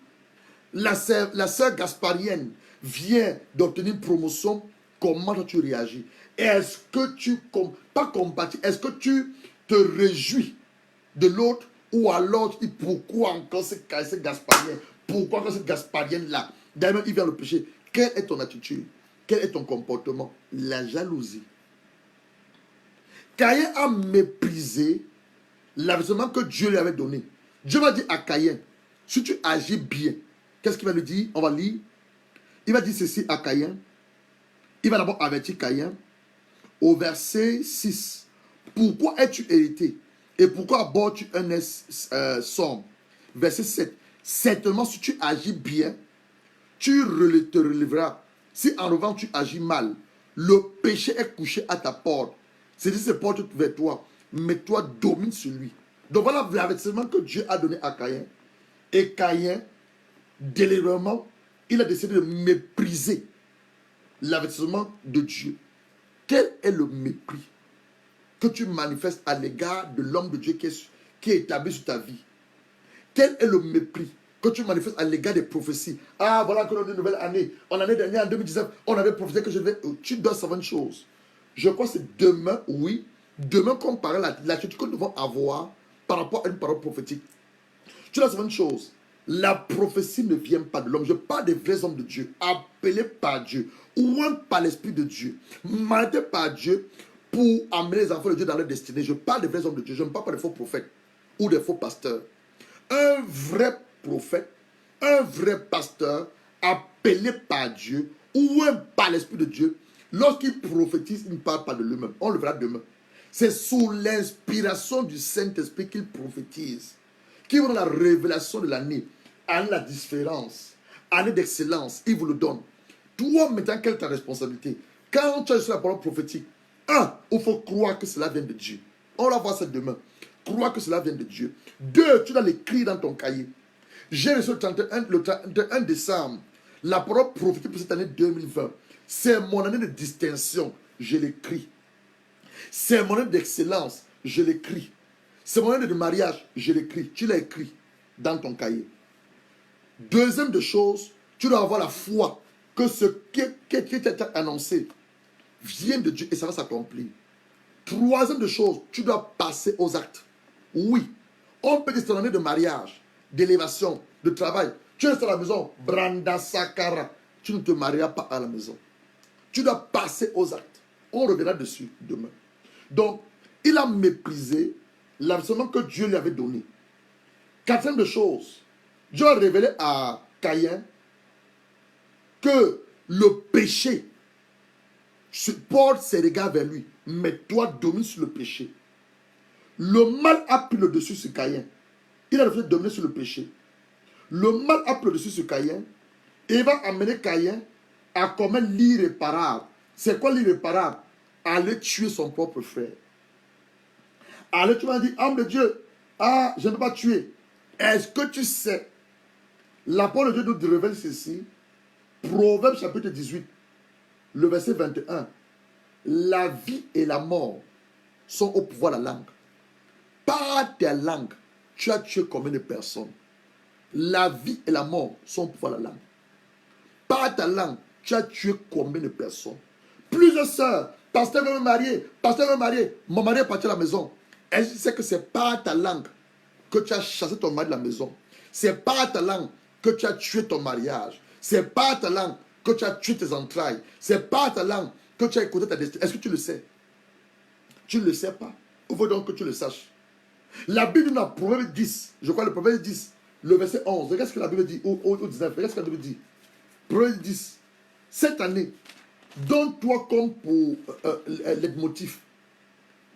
Speaker 2: La soeur Gasparienne vient d'obtenir une promotion. Comment tu réagis? Est-ce que tu, pas compatis, est-ce que tu te réjouis de l'autre, ou alors tu dis pourquoi encore ce Gasparien? Pourquoi encore cette Gasparienne-là? D'ailleurs, il vient le péché. Quelle est ton attitude? Quel est ton comportement? La jalousie. Caïn a méprisé l'avertissement que Dieu lui avait donné. Dieu va dire à Caïn, si tu agis bien, qu'est-ce qu'il va lui dire? On va lire. Il va dire ceci à Caïn. Il va d'abord avertir Caïn au verset 6. Pourquoi es-tu hérité? Et pourquoi abordes-tu un sombre? Verset 7. Certainement, si tu agis bien, tu te relèveras. Si en revanche tu agis mal, le péché est couché à ta porte. C'est-à-dire, se porte vers toi. Mais toi, domine sur lui. Donc voilà l'avertissement que Dieu a donné à Caïn. Et Caïn, délibérément, il a décidé de mépriser l'avertissement de Dieu. Quel est le mépris que tu manifestes à l'égard de l'homme de Dieu qui est établi sur ta vie? Quel est le mépris que tu manifestes à l'égard des prophéties? Ah, voilà que l'on a une nouvelle année. En l'année dernière, en 2019, on avait prophétisé que je vais... Tu dois savoir une chose. Je crois que c'est demain, oui. Demain, qu'on parle l'attitude que nous devons avoir par rapport à une parole prophétique. Tu dois savoir une chose. La prophétie ne vient pas de l'homme. Je parle des vrais hommes de Dieu, appelés par Dieu, ou par l'Esprit de Dieu, mandatés par Dieu pour amener les enfants de Dieu dans leur destinée. Je parle des vrais hommes de Dieu. Je ne parle pas des faux prophètes ou des faux pasteurs. Un vrai prophète, un vrai pasteur appelé par Dieu ou par l'Esprit de Dieu, lorsqu'il prophétise, il ne parle pas de lui-même. On le verra demain. C'est sous l'inspiration du Saint-Esprit qu'il prophétise, qui vous donne la révélation de l'année, année la différence, année d'excellence, il vous le donne. Toi, maintenant, quelle est ta responsabilité? Quand tu as reçu la parole prophétique, il faut croire que cela vient de Dieu. On va voir ça demain. Croire que cela vient de Dieu. 2, tu dois l'écrire dans ton cahier. J'ai reçu le 31 décembre la parole prophétique pour cette année 2020. C'est mon année de distinction. Je l'écris. C'est mon année d'excellence. Je l'écris. C'est mon année de mariage. Je l'écris. Tu l'as écrit dans ton cahier. Deuxième de chose, tu dois avoir la foi que ce qui est annoncé vient de Dieu et ça va s'accomplir. Troisième de chose, tu dois passer aux actes. Oui, on peut dire ton année de mariage, d'élévation, de travail. Tu restes à la maison, Branda Sakara. Tu ne te marieras pas à la maison. Tu dois passer aux actes. On reviendra dessus demain. Donc, il a méprisé l'enseignement que Dieu lui avait donné. Quatrième de chose, Dieu a révélé à Caïn que le péché porte ses regards vers lui, mais toi domine sur le péché. Le mal a pris le dessus sur Caïn. Il a refusé de dominer sur le péché. Le mal a pris le dessus sur Caïn et va amener Caïn à commettre l'irréparable. C'est quoi l'irréparable? Aller tuer son propre frère. Alors tu m'as dit, âme de Dieu, je ne peux pas tuer. Est-ce que tu sais, la parole de Dieu nous révèle ceci, Proverbe chapitre 18, le verset 21. La vie et la mort sont au pouvoir de la langue. Par ta langue, tu as tué combien de personnes? La vie et la mort sont au pouvoir de la langue. Par ta langue, tu as tué combien de personnes? Plusieurs sœurs, pasteur veut me marier, mon mari est parti à la maison. Est-ce que tu sais que c'est par ta langue que tu as chassé ton mari de la maison? C'est par ta langue que tu as tué ton mariage. C'est par ta langue que tu as tué tes entrailles. C'est par ta langue que tu as écouté ta destinée. Est-ce que tu le sais? Tu ne le sais pas. Il faut donc que tu le saches. La Bible dans Proverbe 10, je crois le Proverbe 10, le verset 11. Regarde ce que la Bible dit, au 19. Regarde ce que la Bible dit. Proverbe 10. Cette année, donne-toi comme pour leitmotiv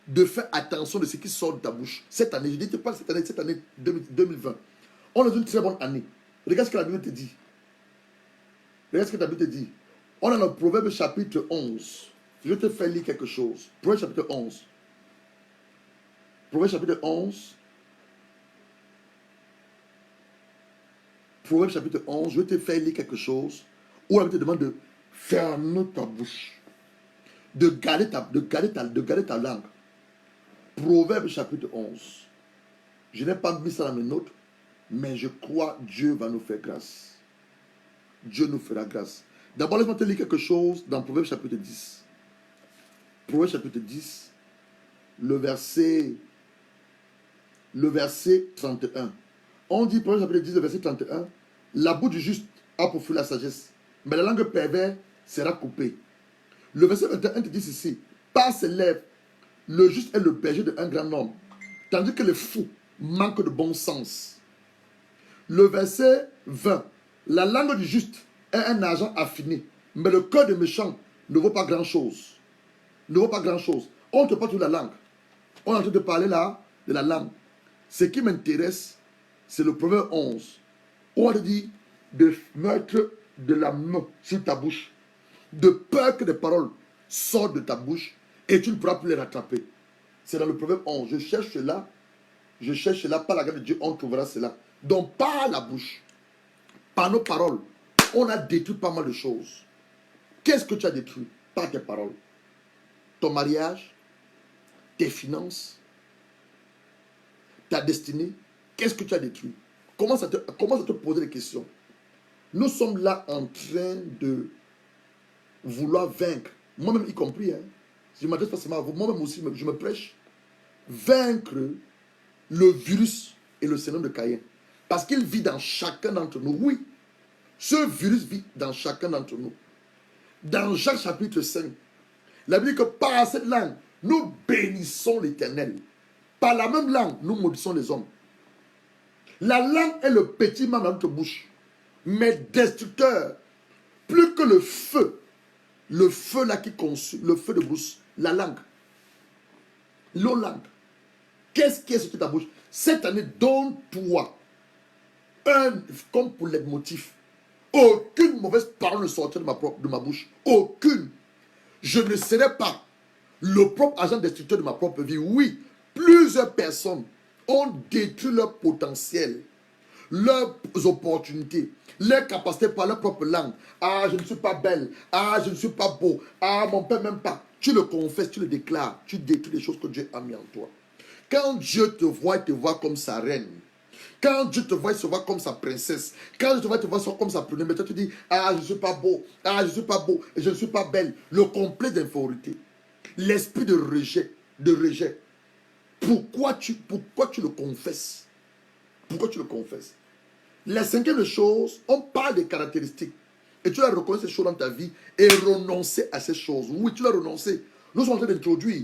Speaker 2: de faire attention de ce qui sort de ta bouche. Cette année, je dis pas cette année 2020. On est dans une très bonne année. Regarde ce que la Bible te dit. Regarde ce que la Bible te dit. On est dans le Proverbe chapitre 11. Je te fais lire quelque chose. Proverbe chapitre 11. Proverbe chapitre 11. Proverbe chapitre 11. Je te fais lire quelque chose. Où la Bible te demande de fermer ta bouche. De garder ta langue. Proverbe chapitre 11. Je n'ai pas mis ça dans mes notes, mais je crois que Dieu va nous faire grâce. Dieu nous fera grâce. D'abord, laisse-moi te lire quelque chose dans Proverbe chapitre 10. Proverbe chapitre 10, le verset 31. On dit, Proverbe chapitre 10, le verset 31, la bouche du juste a pour fruit la sagesse, mais la langue perverse sera coupée. Le verset 21 te dit ceci, par ses lèvres, le juste est le berger d'un grand homme, tandis que le fou manque de bon sens. Le verset 20, la langue du juste est un argent affiné, mais le cœur des méchants ne vaut pas grand-chose. Ne vaut pas grand-chose. On te parle de la langue. On est en train de parler là de la langue. Ce qui m'intéresse, c'est le Proverbe 11. Où on te dit de mettre de la main sur ta bouche, de peur que des paroles sortent de ta bouche et tu ne pourras plus les rattraper. C'est dans le Proverbe 11. Je cherche cela, par la grâce de Dieu, on trouvera cela. Donc, par la bouche, par nos paroles, on a détruit pas mal de choses. Qu'est-ce que tu as détruit par tes paroles? Ton mariage, tes finances, ta destinée. Qu'est-ce que tu as détruit? Commence à te poser des questions. Nous sommes là en train de vouloir vaincre, moi-même y compris, je m'adresse pas seulement à vous, moi-même aussi, je me prêche, vaincre le virus et le syndrome de Caïn. Parce qu'il vit dans chacun d'entre nous. Oui, ce virus vit dans chacun d'entre nous. Dans Jacques chapitre 5, la Bible dit que par cette langue, nous bénissons l'Éternel. Par la même langue, nous maudissons les hommes. La langue est le petit membre dans notre bouche, mais destructeur, plus que le feu là qui consume, le feu de brousse, la langue. L'Hollande. Qu'est-ce qui est sorti de ta bouche? Cette année, donne-toi comme pour les motifs. Aucune mauvaise parole ne sortira de ma bouche. Aucune. Je ne serai pas le propre agent destructeur de ma propre vie. Oui, plusieurs personnes ont détruit leur potentiel, leurs opportunités, leurs capacités par leur propre langue. Ah, je ne suis pas belle. Ah, je ne suis pas beau. Ah, mon père m'aime pas. Tu le confesses, tu le déclares. Tu détruis les choses que Dieu a mis en toi. Quand Dieu te voit, il te voit comme sa reine. Quand Dieu te voit, il se voit comme sa princesse. Quand Dieu te voit, il te voit comme sa première. Mais toi, tu dis, ah, je ne suis pas beau. Ah, je ne suis pas beau. Et je ne suis pas belle. Le complet d'infériorité. L'esprit de rejet. Pourquoi tu le confesses? Pourquoi tu le confesses? La cinquième chose, on parle des caractéristiques. Et tu dois reconnaître ces choses dans ta vie et renoncer à ces choses. Oui, tu dois renoncer. Nous sommes en train d'introduire.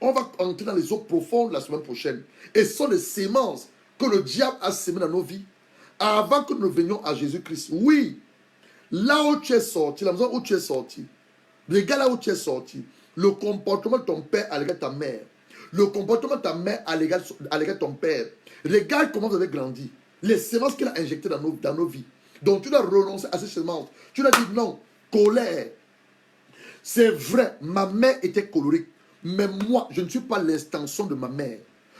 Speaker 2: On va entrer dans les eaux profondes la semaine prochaine. Et ce sont les semences que le diable a semées dans nos vies avant que nous venions à Jésus-Christ. Oui, là où tu es sorti, la maison où tu es sorti, regarde là où tu es sorti, le comportement de ton père à l'égard de ta mère, le comportement de ta mère à l'égard de ton père, regarde comment vous avez grandi, les semences qu'il a injectées dans nos vies. Donc tu dois renoncer à ces semences. Tu dois dire non, colère. C'est vrai, ma mère était colérique, mais moi, je ne suis pas l'extension de ma mère.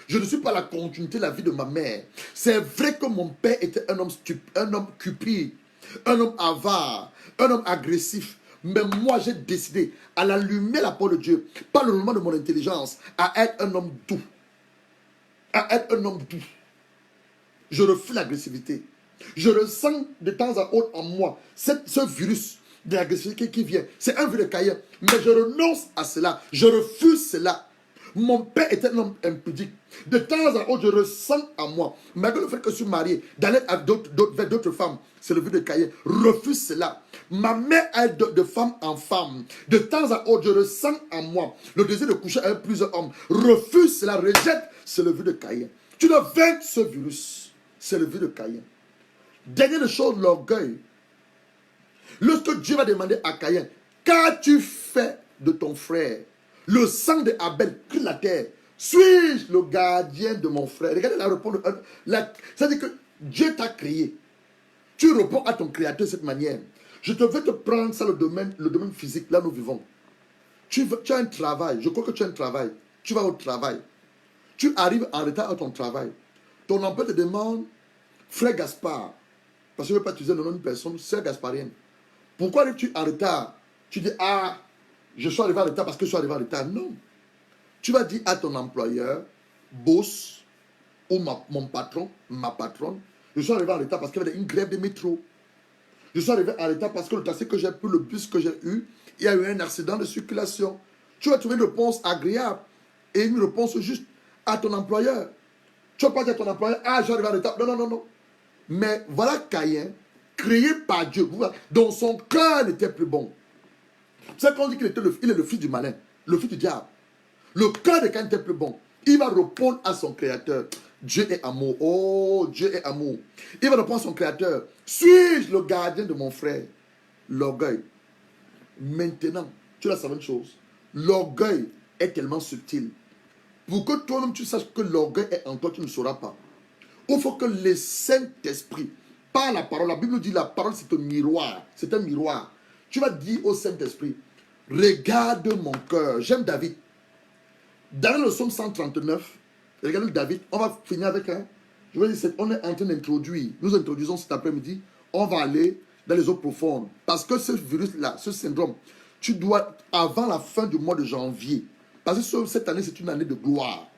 Speaker 2: Je ne suis pas la continuité de la vie de ma mère. C'est vrai que mon père était un homme stupide, un homme cupide, un homme avare, un homme agressif. Mais moi, j'ai décidé, à l'allumer la parole de Dieu, par le moment de mon intelligence, à être un homme doux. À être un homme doux. Je refuse l'agressivité. Je ressens de temps à autre en moi ce virus de l'agressivité qui vient. C'est un virus de Caïn. Mais je renonce à cela. Je refuse cela. Mon père était un homme impudique. De temps à autre, je ressens en moi, malgré le fait que je suis marié, d'aller vers d'autres femmes, c'est le but de Caïn. Refuse cela. Ma mère est de femme en femme. De temps à autre, je ressens en moi le désir de coucher avec plusieurs hommes. Refuse cela, rejette, c'est le but de Caïn. Tu dois vaincre ce virus. C'est le but de Caïn. Dernière chose, l'orgueil. Lorsque Dieu va demander à Caïn, qu'as-tu fait de ton frère? Le sang de Abel crie la terre. Suis-je le gardien de mon frère? Regardez la réponse. C'est-à-dire que Dieu t'a créé. Tu réponds à ton créateur de cette manière. Je te veux te prendre ça, le domaine physique, là nous vivons. Tu as un travail. Je crois que tu as un travail. Tu vas au travail. Tu arrives en retard à ton travail. Ton employeur te demande, frère Gaspard, parce que je ne veux pas utiliser le nom d'une personne, sœur Gasparienne. Pourquoi es-tu en retard? Tu dis, ah, je suis arrivé en retard parce que je suis arrivé en retard. Non. Tu vas dire à ton employeur, boss, ou mon patron, ma patronne, je suis arrivé en retard parce qu'il y avait une grève de métro. Je suis arrivé en retard parce que le taxi que j'ai pris, le bus que j'ai eu, il y a eu un accident de circulation. Tu vas trouver une réponse agréable et une réponse juste à ton employeur. Tu ne vas pas dire à ton employeur, ah, je suis arrivé en retard. Non, non, non, non. Mais voilà Caïn, créé par Dieu, dont son cœur n'était plus bon. C'est qu'on dit qu'il est le fils du malin, le fils du diable. Le cœur de Caïn n'était plus bon. Il va répondre à son créateur. Dieu est amour. Oh, Dieu est amour. Il va répondre à son créateur. Suis-je le gardien de mon frère? L'orgueil. Maintenant, tu as la savante chose. L'orgueil est tellement subtil. Pour que toi-même tu saches que l'orgueil est en toi, tu ne sauras pas. Il faut que le Saint-Esprit, par la parole, la Bible nous dit la parole c'est un miroir. C'est un miroir. Tu vas dire au Saint-Esprit, regarde mon cœur. J'aime David. Dans le psaume 139, regardez David, on va finir avec un. Je veux dire, on est en train d'introduire. Nous introduisons cet après-midi. On va aller dans les eaux profondes. Parce que ce virus-là, ce syndrome, tu dois, avant la fin du mois de janvier, parce que cette année, c'est une année de gloire,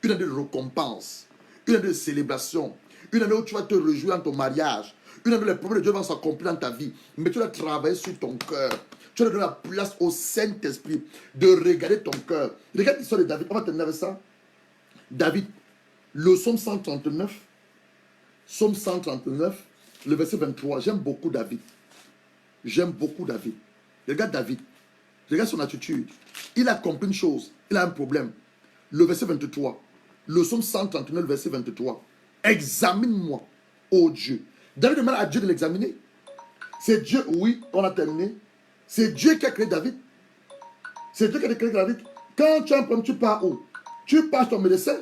Speaker 2: une année de récompense, une année de célébration, une année où tu vas te réjouir dans ton mariage, une année où les problèmes de Dieu vont s'accomplir dans ta vie. Mais tu dois travailler sur ton cœur. Tu dois donner la place au Saint-Esprit de regarder ton cœur. Regarde l'histoire de David. On va terminer avec ça. David, le psaume 139, le verset 23. J'aime beaucoup David. J'aime beaucoup David. Regarde David. Regarde son attitude. Il a compris une chose. Il a un problème. Le verset 23. Le psaume 139, le verset 23. Examine-moi, ô Dieu. David demande à Dieu de l'examiner. C'est Dieu, oui, on a terminé. C'est Dieu qui a créé David. C'est Dieu qui a créé David. Quand tu as un problème, tu pars où? Tu passes ton médecin.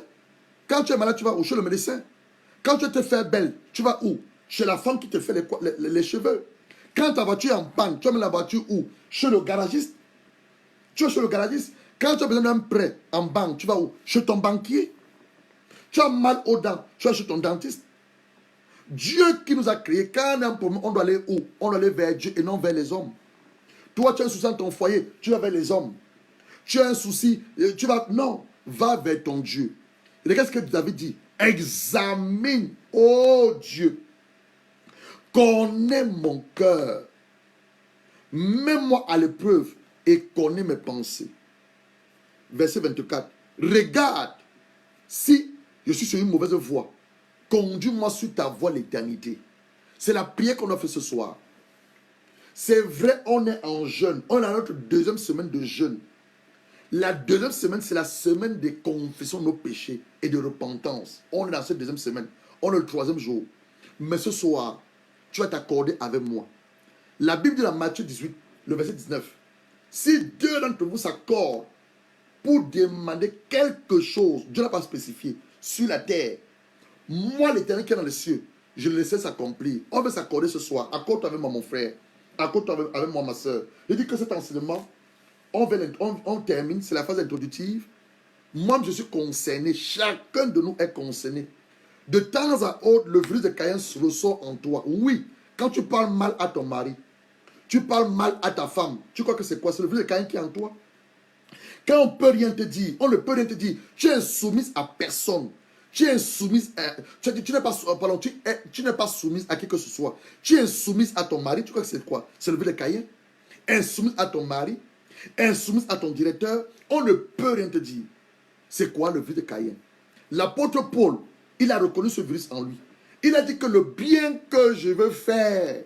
Speaker 2: Quand tu es malade, tu vas où? Chez le médecin. Quand tu te fais belle, tu vas où? Chez la femme qui te fait les cheveux. Quand ta voiture est en panne, tu amènes la voiture où? Chez le garagiste. Tu es chez le garagiste. Quand tu as besoin d'un prêt en banque, tu vas où? Chez ton banquier. Tu as mal aux dents, tu vas chez ton dentiste. Dieu qui nous a créés, quand on a un problème, on doit aller où? On doit aller vers Dieu et non vers les hommes. Toi, tu as un souci dans ton foyer, tu vas vers les hommes. Tu as un souci, tu vas... Non, va vers ton Dieu. Regarde ce que David dit. Examine, oh Dieu, connais mon cœur. Mets-moi à l'épreuve et connais mes pensées. Verset 24. Regarde si je suis sur une mauvaise voie. Conduis-moi sur ta voie l'éternité. C'est la prière qu'on a fait ce soir. C'est vrai, on est en jeûne. On est dans notre deuxième semaine de jeûne. La deuxième semaine, c'est la semaine de confession de nos péchés et de repentance. On est dans cette deuxième semaine. On est le troisième jour. Mais ce soir, tu vas t'accorder avec moi. La Bible dit dans Matthieu 18, le verset 19. Si deux d'entre vous s'accordent pour demander quelque chose, Dieu n'a pas spécifié, sur la terre, moi, l'Éternel qui est dans les cieux, je le laisse s'accomplir. On veut s'accorder ce soir. Accorde-toi avec moi, mon frère. Accorde-toi avec moi, ma soeur. Je dis que cet enseignement, on termine, c'est la phase introductive. Moi, je suis concerné. Chacun de nous est concerné. De temps à autre, le virus de Caïn ressort en toi. Oui, quand tu parles mal à ton mari, tu parles mal à ta femme, tu crois que c'est quoi? C'est le virus de Caïn qui est en toi. Quand on ne peut rien te dire, on ne peut rien te dire, tu es soumise à personne. Tu es soumise à, tu n'es pas soumise à qui que ce soit. Tu es soumise à ton mari, tu crois que c'est quoi? C'est le virus de Caïn. Insoumise à ton mari, insoumise à ton directeur, on ne peut rien te dire. C'est quoi le virus de Caïn? L'apôtre Paul, il a reconnu ce virus en lui. Il a dit que le bien que je veux faire,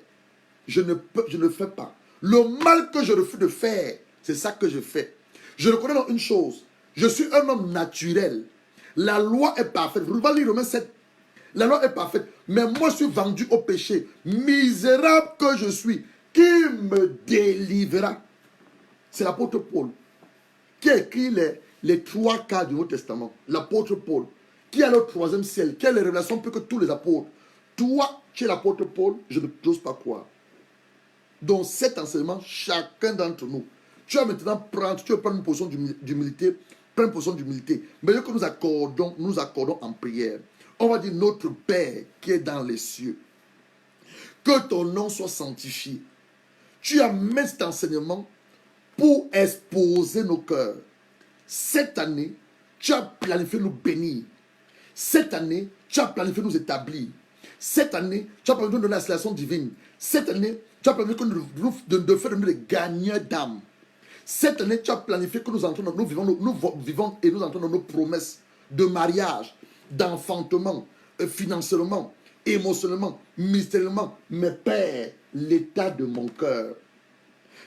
Speaker 2: je ne fais pas. Le mal que je refuse de faire, c'est ça que je fais. Je reconnais dans une chose, je suis un homme naturel. La loi est parfaite. Vous allez lire Romains 7. La loi est parfaite. Mais moi, je suis vendu au péché. Misérable que je suis. Qui me délivrera? C'est l'apôtre Paul qui a écrit les 3 quarts du Nouveau Testament. L'apôtre Paul qui a le 3e ciel, qui a les révélations plus que tous les apôtres. Toi, tu es l'apôtre Paul, je n'ose pas croire. Donc cet enseignement, chacun d'entre nous, tu vas maintenant prendre, tu vas prendre une position d'humilité, prendre une position d'humilité. Mais que nous accordons en prière. On va dire notre Père qui est dans les cieux. Que ton nom soit sanctifié. Tu as mis cet enseignement pour exposer nos cœurs. Cette année, tu as planifié nous bénir. Cette année, tu as planifié nous établir. Cette année, tu as planifié nous donner la installation divine. Cette année, tu as planifié de faire de nous des gagneurs d'âme. Cette année, tu as planifié que nous vivons et nous entrons dans nos promesses de mariage, d'enfantement, financièrement, émotionnellement, mystérieusement. Mais Père, l'état de mon cœur,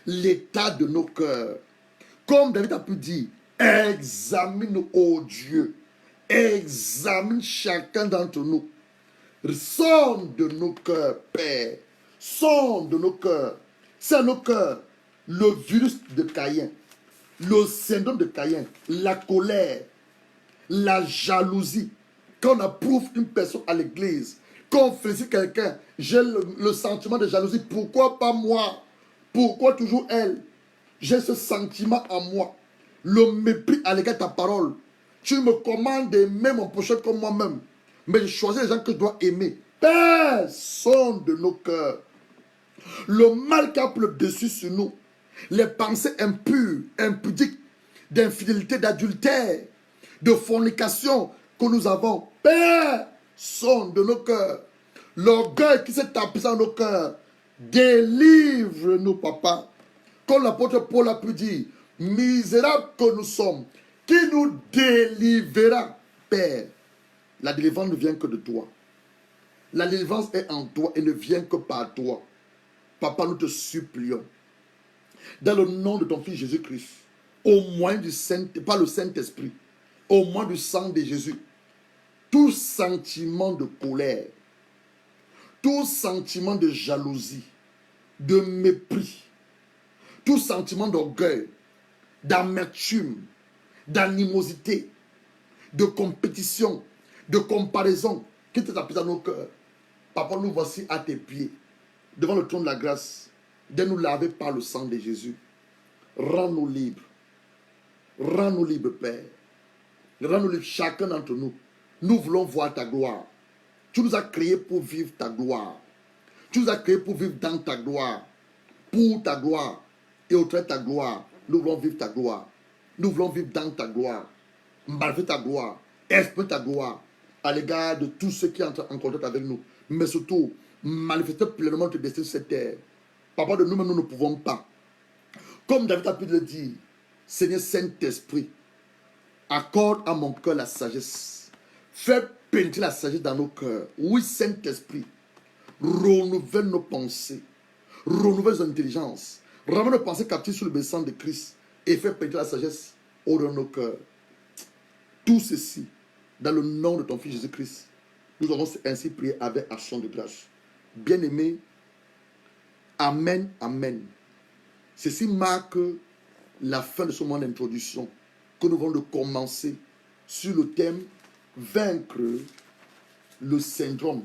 Speaker 2: l'état de nos cœurs, comme David a pu dire, examine, ô Dieu, examine chacun d'entre nous. Sonde de nos cœurs, Père, sonde de nos cœurs. C'est nos cœurs. Le virus de Caïn, le syndrome de Caïn, la colère, la jalousie. Quand on approuve une personne à l'église, quand on félicite quelqu'un, j'ai le sentiment de jalousie. Pourquoi pas moi? Pourquoi toujours elle? J'ai ce sentiment en moi. Le mépris à l'égard de ta parole. Tu me commandes d'aimer mon prochain comme moi-même. Mais je choisis les gens que je dois aimer. Père, sonde de nos cœurs. Le mal qui a pris le dessus sur nous. Les pensées impures, impudiques, d'infidélité, d'adultère, de fornication que nous avons. Père, sonde de nos cœurs. L'orgueil qui s'est tapé dans nos cœurs. Délivre-nous, papa. Comme l'apôtre Paul a pu dire, misérables que nous sommes, qui nous délivrera, Père. La délivrance ne vient que de toi. La délivrance est en toi et ne vient que par toi. Papa, nous te supplions. Dans le nom de ton Fils Jésus-Christ, au moyen du par le Saint-Esprit, au moyen du sang de Jésus, tout sentiment de colère, tout sentiment de jalousie, de mépris, tout sentiment d'orgueil, d'amertume, d'animosité, de compétition, de comparaison qui te tapent dans nos cœurs. Papa, nous voici à tes pieds, devant le trône de la grâce, de nous laver par le sang de Jésus. Rends-nous libres. Rends-nous libres, Père. Rends-nous libres, chacun d'entre nous. Nous voulons voir ta gloire. Tu nous as créés pour vivre ta gloire. Tu nous as créés pour vivre dans ta gloire. Pour ta gloire. Et au travers de ta gloire, nous voulons vivre ta gloire. Nous voulons vivre dans ta gloire. Malgré ta gloire. Exprimer ta gloire à l'égard de tous ceux qui entrent en contact avec nous. Mais surtout, manifester pleinement tes destin sur cette terre. Papa, de nous-mêmes, nous ne pouvons pas. Comme David a pu le dire, Seigneur Saint-Esprit, accorde à mon cœur la sagesse. Fais pénétrer la sagesse dans nos cœurs. Oui, Saint-Esprit, renouvelle nos pensées. Renouvelle nos intelligences. Ramène nos pensées captives sur le bassin de Christ. Et fais pénétrer la sagesse au-dedans de nos cœurs. Tout ceci, dans le nom de ton Fils Jésus-Christ, nous avons ainsi prié avec action de grâce. Bien-aimés, Amen, Amen. Ceci marque la fin de ce moment d'introduction que nous venons de commencer sur le thème vaincre le syndrome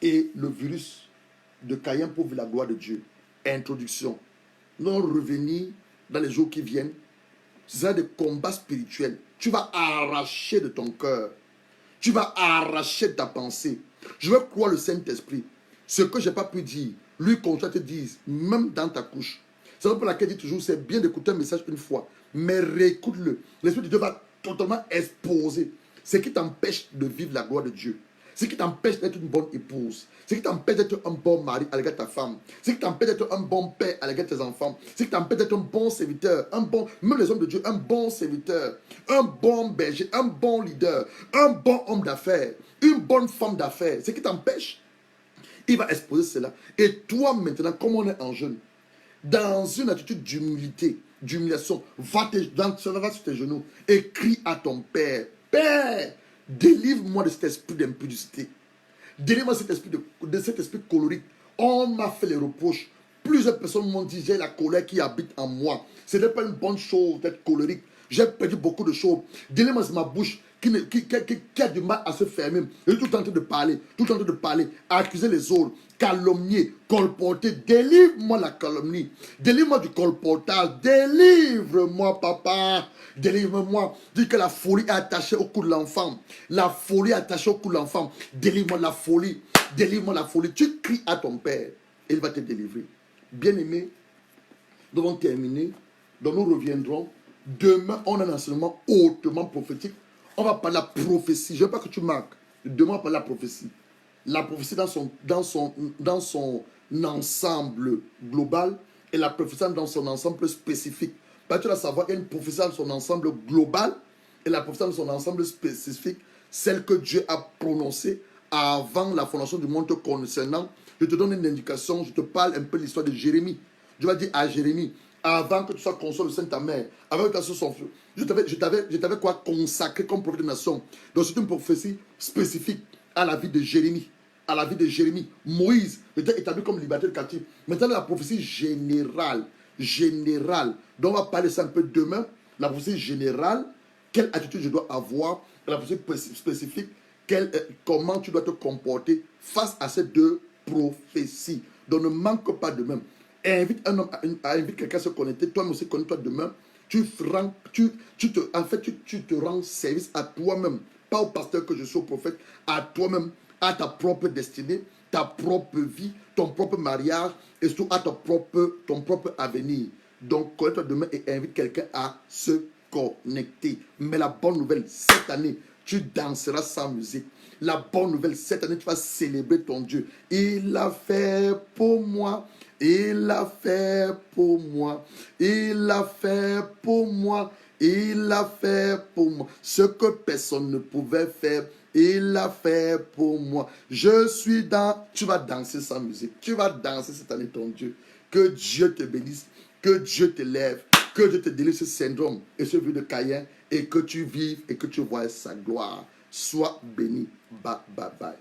Speaker 2: et le virus de Caïn pour la gloire de Dieu. Introduction. Nous allons revenir dans les jours qui viennent. Ce sera des combats spirituels. Tu vas arracher de ton cœur. Tu vas arracher de ta pensée. Je veux croire le Saint-Esprit. Ce que je n'ai pas pu dire, lui, qu'on te dise, même dans ta couche. C'est pour laquelle il dit toujours, c'est bien d'écouter un message une fois, mais réécoute-le. L'Esprit de Dieu va totalement exposer ce qui t'empêche de vivre la gloire de Dieu. Ce qui t'empêche d'être une bonne épouse. Ce qui t'empêche d'être un bon mari à l'égard de ta femme. Ce qui t'empêche d'être un bon père à l'égard de tes enfants. Ce qui t'empêche d'être un bon serviteur. Même les hommes de Dieu, un bon serviteur. Un bon berger, un bon leader. Un bon homme d'affaires. Une bonne femme d'affaires. Ce qui t'empêche, il va exposer cela. Et toi maintenant, comme on est en jeûne, dans une attitude d'humilité, d'humiliation, va sur tes genoux et crie à ton Père. Père, délivre-moi de cet esprit d'impudicité. Délivre-moi de cet esprit colérique. On m'a fait les reproches. Plusieurs personnes m'ont dit, j'ai la colère qui habite en moi. Ce n'est pas une bonne chose d'être colérique. J'ai perdu beaucoup de choses. Délivre-moi de ma bouche qui a du mal à se fermer. Je suis tout en train de parler, accuser les autres, calomnier, colporter. Délivre-moi la calomnie. Délivre-moi du colportage. Délivre-moi, papa. Délivre-moi. Dis que la folie est attachée au cou de l'enfant. La folie est attachée au cou de l'enfant. Délivre-moi la folie. Délivre-moi la folie. Tu cries à ton Père et il va te délivrer. Bien-aimés, nous allons terminer. Donc nous reviendrons. Demain, on a un enseignement hautement prophétique. On va parler de la prophétie. Je ne veux pas que tu marques. Demain, on va parler de la prophétie. La prophétie dans son ensemble global et la prophétie dans son ensemble spécifique. Parce que tu dois savoir qu'il y a une prophétie dans son ensemble global et la prophétie dans son ensemble spécifique, celle que Dieu a prononcée avant la fondation du monde concernant. Je te donne une indication, je te parle un peu de l'histoire de Jérémie. Dieu va dire à Jérémie, avant que tu sois conçu au sein de ta mère, avant que tu sois son feu, je t'avais quoi consacré comme prophète de nation. Donc c'est une prophétie spécifique à la vie de Jérémie. À la vie de Jérémie. Moïse était établi comme libérateur captif. Maintenant la prophétie générale. Donc on va parler ça un peu demain. La prophétie générale. Quelle attitude je dois avoir. La prophétie spécifique. Comment tu dois te comporter face à ces deux prophéties. Donc ne manque pas demain. Invite un homme, invite quelqu'un à se connecter. Toi aussi, connecte-toi demain. Tu te rends service à toi-même. Pas au pasteur que je suis, au prophète. À toi-même, à ta propre destinée, ta propre vie, ton propre mariage et surtout à ton propre avenir. Donc, connecte-toi demain et invite quelqu'un à se connecter. Mais la bonne nouvelle, cette année, tu danseras sans musique. La bonne nouvelle, cette année, tu vas célébrer ton Dieu. Il l'a fait pour moi. Il l'a fait pour moi. Il l'a fait pour moi. Il l'a fait pour moi. Ce que personne ne pouvait faire, il l'a fait pour moi. Je suis dans... Tu vas danser sans musique. Tu vas danser cette année ton Dieu. Que Dieu te bénisse. Que Dieu te lève. Que Dieu te délivre ce syndrome et ce vœu de Caïn. Et que tu vives et que tu vois sa gloire. Sois béni. Bye, bye, bye.